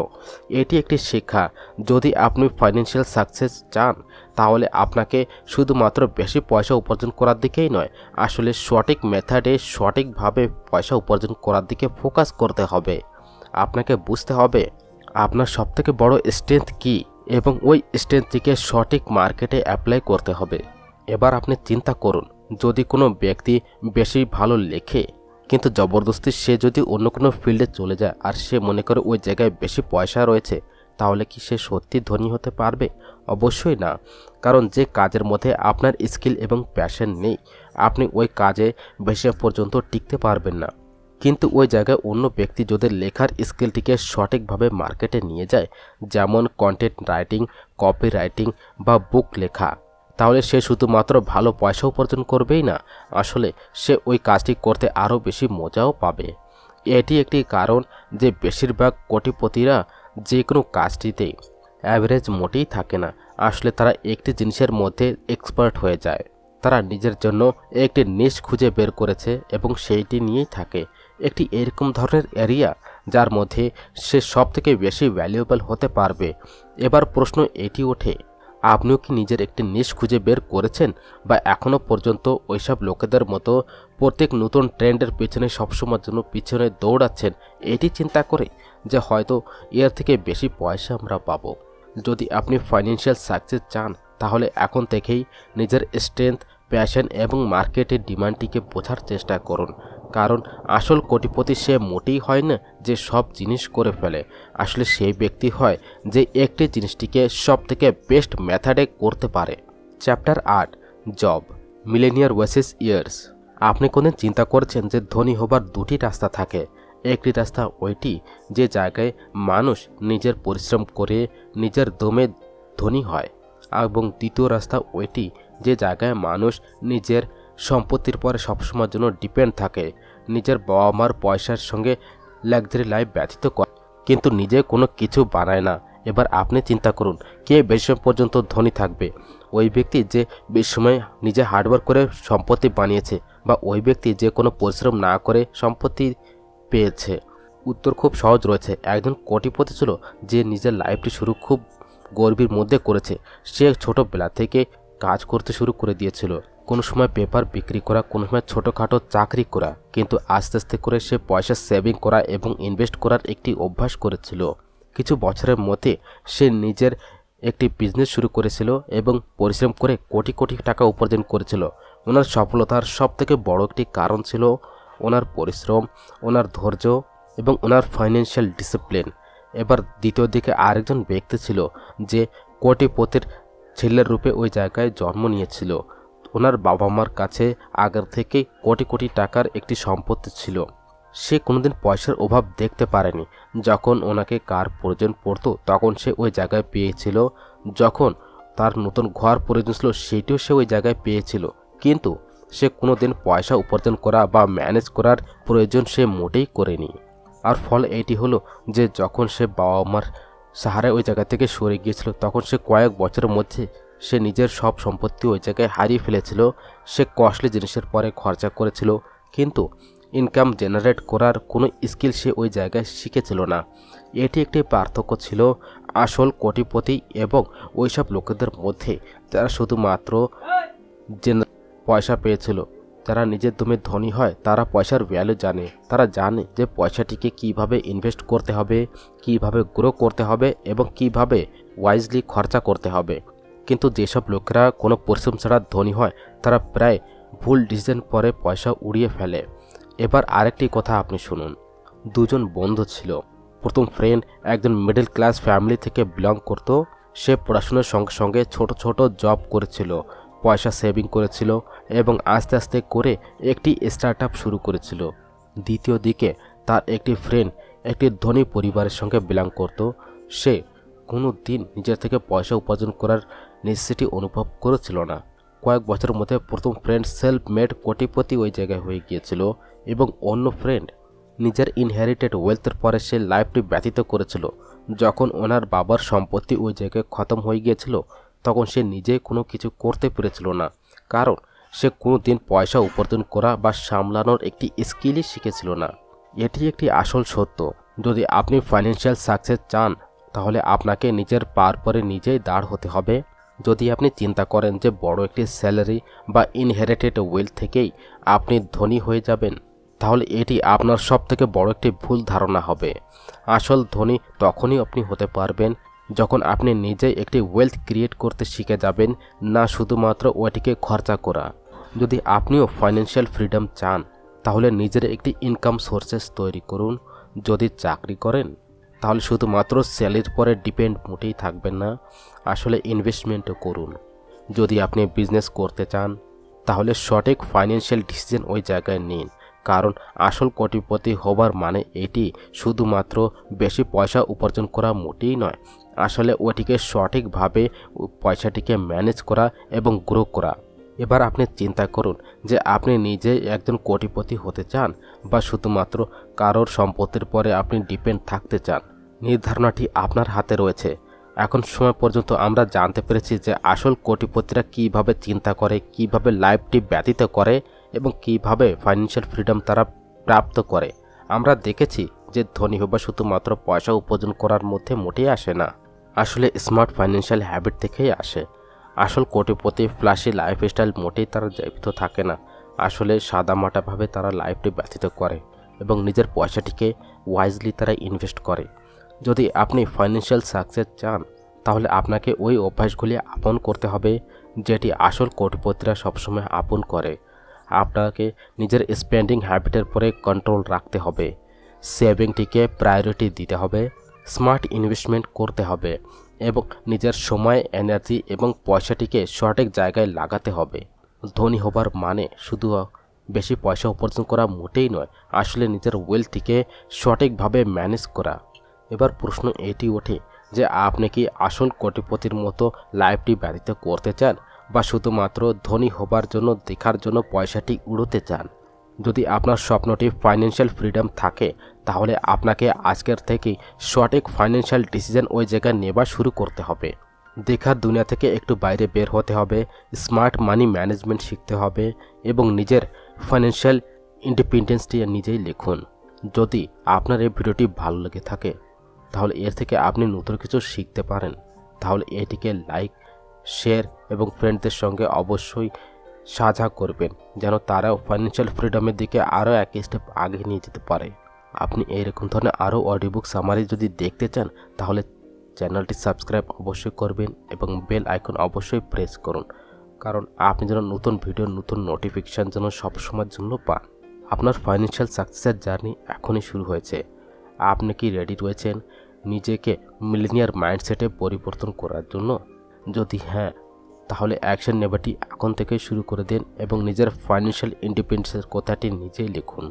এটি একটি শিক্ষা। যদি আপনি ফাইন্যান্সিয়াল সাকসেস চান, তাহলে আপনাকে শুধুমাত্র বেশি পয়সা উপার্জন করার দিকেই নয়, আসলে সঠিক মেথডে সঠিকভাবে পয়সা উপার্জন করার দিকে ফোকাস করতে হবে। আপনাকে বুঝতে হবে আপনার সবথেকে বড় স্ট্রেংথ কী এবং ওই স্ট্রেংথটিকে সঠিক মার্কেটে অ্যাপ্লাই করতে হবে। এবার আপনি চিন্তা করুন, যদি কোনো ব্যক্তি বেশি ভালো লেখে কিন্তু জবরদস্তি সে যদি অন্য কোনো ফিল্ডে চলে যায় আর সে মনে করে ওই জায়গায় বেশি পয়সা রয়েছে, তাহলে কি সে সত্যি ধনী হতে পারবে? অবশ্যই না। কারণ যে কাজের মধ্যে আপনার স্কিল এবং প্যাশন নেই, আপনি ওই কাজে বেশি পর্যন্ত টিকতে পারবেন না। কিন্তু ওই জায়গায় অন্য ব্যক্তি যদি লেখার স্কিলটিকে সঠিকভাবে মার্কেটে নিয়ে যায়, যেমন কন্টেন্ট রাইটিং, কপি রাইটিং বা বুক লেখা, তাহলে সে শুধুমাত্র ভালো পয়সা উপার্জন করবেই না, আসলে সে ওই কাজটি করতে আরও বেশি মজাও পাবে। এটি একটি কারণ যে বেশিরভাগ কোটিপতিরা যে কোনো কাজটিতে অ্যাভারেজ মোটেই থাকে না। আসলে তারা একটি জিনিসের মধ্যে এক্সপার্ট হয়ে যায়। তারা নিজের জন্য একটি নিশ খুঁজে বের করেছে এবং সেইটি নিয়েই থাকে। একটি এরকম ধরনের এরিয়া যার মধ্যে সে সবথেকে বেশি ভ্যালুয়েবল হতে পারবে। এবার প্রশ্ন এটি ওঠে, আপনিও কি নিজের একটি নিশ খুঁজে বের করেছেন, বা এখনও পর্যন্ত ওইসব লোকেদের মতো প্রত্যেক নতুন ট্রেন্ডের পেছনে সবসময়ের জন্য পিছনে দৌড়াচ্ছেন এটি চিন্তা করে যে হয়তো এর থেকে বেশি পয়সা আমরা পাবো? যদি আপনি ফাইন্যান্সিয়াল সাকসেস চান তাহলে এখন থেকেই নিজের স্ট্রেংথ, প্যাশন এবং মার্কেটের ডিমান্ডটিকে বোঝার চেষ্টা করুন। কারণ আসল কোটিপতি সে মোটেই হয় না যে সব জিনিস করে ফেলে। আসলে সেই ব্যক্তি হয় যে একটি জিনিসটিকে সব থেকে বেস্ট মেথডে করতে পারে। Chapter 8, job, millionaire versus years. আপনি কোনদিন চিন্তা করেছেন যে ধনী হবার দুটি রাস্তা থাকে? একটি রাস্তা ওইটি যে জায়গায় মানুষ নিজের পরিশ্রম করে নিজের দমে ধনী হয়, এবং দ্বিতীয় রাস্তা ওইটি যে জায়গায় মানুষ নিজের সম্পত্তির পরে সবসময়ের জন্য ডিপেন্ড থাকে, নিজের বাবা মার পয়সার সঙ্গে লাক্সারি লাইফ ব্যতীত করে, কিন্তু নিজে কোনো কিছু বানায় না। এবার আপনি চিন্তা করুন, কে বেশি সময় পর্যন্ত ধনী থাকবে? ওই ব্যক্তি যে বেশি সময় নিজে হার্ডওয়ার্ক করে সম্পত্তি বানিয়েছে, বা ওই ব্যক্তি যে কোনো পরিশ্রম না করে সম্পত্তি পেয়েছে? উত্তর খুব সহজ রয়েছে। একজন কোটিপতি ছিল যে নিজের লাইফটি শুরু খুব গর্বের মধ্যে করেছে। সে ছোটোবেলা থেকে কাজ করতে শুরু করে দিয়েছিল, কোনো সময় পেপার বিক্রি করা, কোনো সময় ছোটোখাটো চাকরি করা, কিন্তু আস্তে আস্তে করে সে পয়সা সেভিং করা এবং ইনভেস্ট করার একটি অভ্যাস করেছিল। কিছু বছরের মধ্যে সে নিজের একটি বিজনেস শুরু করেছিল এবং পরিশ্রম করে কোটি কোটি টাকা উপার্জন করেছিল। ওনার সফলতার সবথেকে বড় একটি কারণ ছিল ওনার পরিশ্রম, ওনার ধৈর্য এবং ওনার ফাইন্যান্সিয়াল ডিসিপ্লিন। এবার দ্বিতীয় দিকে আরেকজন ব্যক্তি ছিল যে কোটিপতির ছেলের রূপে ওই জায়গায় জন্ম নিয়েছিল। ওনার বাবা মার কাছে আগের থেকেই কোটি কোটি টাকার একটি সম্পত্তি ছিল। সে কোনোদিন পয়সার অভাব দেখতে পারেনি। যখন ওনাকে কার প্রয়োজন পড়তো তখন সে ওই জায়গায় পেয়েছিল, যখন তার নতুন ঘর প্রয়োজন ছিল সেটিও সে ওই জায়গায় পেয়েছিল। কিন্তু সে কোনোদিন পয়সা উপার্জন করা বা ম্যানেজ করার প্রয়োজন সে মোটেই করেনি। আর ফল এইটি হলো যে যখন সে বাবা মার সাহারায় ওই জায়গা থেকে সরে গিয়েছিল, তখন সে কয়েক বছরের মধ্যে সে নিজের সব সম্পত্তি ওই জায়গায় হারিয়ে ফেলেছিল। সে কস্টলি জিনিসের পরে খরচা করেছিল, কিন্তু ইনকাম জেনারেট করার কোনো স্কিল সে ওই জায়গায় শিখেছিল না। এটি একটি পার্থক্য ছিল আসল কোটিপতি এবং ওইসব লোকেদের মধ্যে যারা শুধুমাত্র পয়সা পেয়েছিল। যারা নিজের দমে ধনী হয় তারা পয়সার ভ্যালু জানে। তারা জানে যে পয়সাটিকে কিভাবে ইনভেস্ট করতে হবে, কিভাবে গ্রো করতে হবে এবং কিভাবে ওয়াইজলি খরচা করতে হবে। কিন্তু যেসব লোকেরা কোনো পরিশ্রম ছাড়া ধনী হয় তারা প্রায় ভুল ডিসিশন পরে পয়সা উড়িয়ে ফেলে। এবার আরেকটি কথা আপনি শুনুন। দুজন বন্ধু ছিল। প্রথম ফ্রেন্ড একজন মিডল ক্লাস ফ্যামিলি থেকে বিলং করত। সে পড়াশোনার সঙ্গে সঙ্গে ছোট ছোট জব করেছিল, পয়সা সেভিং করেছিল এবং আস্তে আস্তে করে একটি স্টার্ট আপ শুরু করেছিল। দ্বিতীয় দিকে তার একটি ফ্রেন্ড একটি ধনী পরিবারের সঙ্গে বিলং করত। সে কোনো দিন নিজের থেকে পয়সা উপার্জন করার নেসেসিটি অনুভব করেছিল না। কয়েক বছরের মধ্যে প্রথম ফ্রেন্ড সেলফ মেড কোটিপতি ওই জায়গায় হয়ে গিয়েছিল, এবং অন্য ফ্রেন্ড নিজের ইনহেরিটেড ওয়েলথের পরে সে লাইফটি ব্যতীত করেছিল। যখন ওনার বাবার সম্পত্তি ওই জায়গায় খতম হয়ে গিয়েছিল তখন সে নিজে কোনো কিছু করতে পেরেছিল না, কারণ সে কোনো দিন পয়সা উপার্জন করা বা সামলানোর একটি স্কিলই শিখেছিল না। এটি একটি আসল সত্য। যদি আপনি ফাইন্যান্সিয়াল সাকসেস চান তাহলে আপনাকে নিজের পার পরে নিজেই দাঁড় হতে হবে। যদি আপনি চিন্তা করেন যে বড় একটি স্যালারি বা ইনহেরিটেড ওয়েলথ থেকেই আপনি ধনী হয়ে যাবেন, তাহলে এটি আপনার সবথেকে বড় একটি ভুল ধারণা হবে। আসল ধনী তখনই আপনি হতে পারবেন যখন আপনি নিজেই একটি ওয়েলথ ক্রিয়েট করতে শিখে যাবেন, না শুধুমাত্র ওটিকে খরচা করা। যদি আপনিও ফাইন্যান্সিয়াল ফ্রিডম চান তাহলে নিজের একটি ইনকাম সোর্সেস তৈরি করুন। যদি চাকরি করেন তাহলে শুধুমাত্র স্যালারির পরে ডিপেন্ড মোটেই থাকবেন না, আসলে ইনভেস্টমেন্টও করুন। যদি আপনি বিজনেস করতে চান তাহলে সঠিক ফাইন্যান্সিয়াল ডিসিশন ওই জায়গায় নিন, কারণ আসল কোটিপতি হবার মানে এটি শুধুমাত্র বেশি পয়সা উপার্জন করা মোটেই নয়, আসলে ওটিকে সঠিকভাবে পয়সাটিকে ম্যানেজ করা এবং গ্রো করা। এবার আপনি চিন্তা করুন যে আপনি নিজেই একজন কোটিপতি হতে চান বা শুধুমাত্র কারোর সম্পত্তির পরে আপনি ডিপেন্ড থাকতে চান। নির্ধারণটি আপনার হাতে রয়েছে। এখন সময় পর্যন্ত আমরা জানতে পেরেছি যে আসল কোটিপতিরা কিভাবে চিন্তা করে, কিভাবে লাইফটি ব্যতীত করে এবং কিভাবে ফাইন্যান্সিয়াল ফ্রিডম তারা প্রাপ্ত করে। আমরা দেখেছি যে ধনী হওয়া শুধুমাত্র পয়সা উপার্জন করার মধ্যে মোটেই আসে না, আসলে স্মার্ট ফাইন্যান্সিয়াল হ্যাবিট থেকেই আসে। আসল কোটিপতি ফ্ল্যাশি লাইফস্টাইল মোটেই তারা জীবিত থাকে না, আসলে সাদামাটাভাবে তারা লাইফটি ব্যতীত করে এবং নিজের পয়সাটিকে ওয়াইজলি তারা ইনভেস্ট করে। যদি আপনি ফাইন্যান্সিয়াল সাকসেস চান তাহলে আপনাকে ওই অভ্যাসগুলি আপন করতে হবে যেটি আসল কোটিপতিরা সবসময় আপন করে। আপনাকে নিজের স্পেন্ডিং হ্যাবিটের পরে কন্ট্রোল রাখতে হবে, সেভিংটিকে প্রায়োরিটি দিতে হবে, স্মার্ট ইনভেস্টমেন্ট করতে হবে এবং নিজের সময়, এনার্জি এবং পয়সাটিকে সঠিক জায়গায় লাগাতে হবে। ধনী হবার মানে শুধু বেশি পয়সা উপার্জন করা মোটেই নয়, আসলে নিজের ওয়েলথটিকে সঠিকভাবে ম্যানেজ করা। এবার প্রশ্ন এটি ওঠে যে আপনি কি আসল কোটিপতির মতো লাইফটি ব্যতীত করতে চান বা শুধুমাত্র ধনী হবার জন্য দেখার জন্য পয়সাটি উড়োতে চান। যদি আপনার স্বপ্নটি ফাইন্যান্সিয়াল ফ্রিডম থাকে তাহলে আপনাকে আজকের থেকেই সঠিক ফাইন্যান্সিয়াল ডিসিশন ওই জায়গায় নেওয়া শুরু করতে হবে। দেখার দুনিয়া থেকে একটু বাইরে বের হতে হবে, স্মার্ট মানি ম্যানেজমেন্ট শিখতে হবে এবং নিজের ফাইন্যান্সিয়াল ইন্ডিপেন্ডেন্সটি নিজেই লিখুন। যদি আপনার এই ভিডিওটি ভালো লেগে থাকে তাহলে এর থেকে আপনি নতুন কিছু শিখতে পারেন, তাহলে এটিকে লাইক, শেয়ার এবং ফ্রেন্ডদের সঙ্গে অবশ্যই সাঝা করবেন যেন তারাও ফাইন্যান্সিয়াল ফ্রিডমের দিকে আরও এক স্টেপ আগে নিয়ে যেতে পারে। আপনি এইরকম ধরনের আরও অডিও বুক সামারি যদি দেখতে চান তাহলে চ্যানেলটি সাবস্ক্রাইব অবশ্যই করবেন এবং বেল আইকন অবশ্যই প্রেস করুন, কারণ আপনি যেন নতুন ভিডিও, নতুন নোটিফিকেশান যেন সবসময়ের জন্য পান। আপনার ফাইন্যান্সিয়াল সাকসেসের জার্নি এখনই শুরু হয়েছে। আপনি কি রেডি রয়েছেন নিজেকে মিলেনিয়ার মাইন্ডসেটে পরিবর্তন করার জন্য? যদি হ্যাঁ, তাহলে অ্যাকশন নেবাটি এখন থেকেই শুরু করে দিন এবং নিজের ফাইন্যান্সিয়াল ইন্ডিপেন্ডেন্সের কথাটি নিজেই লিখুন।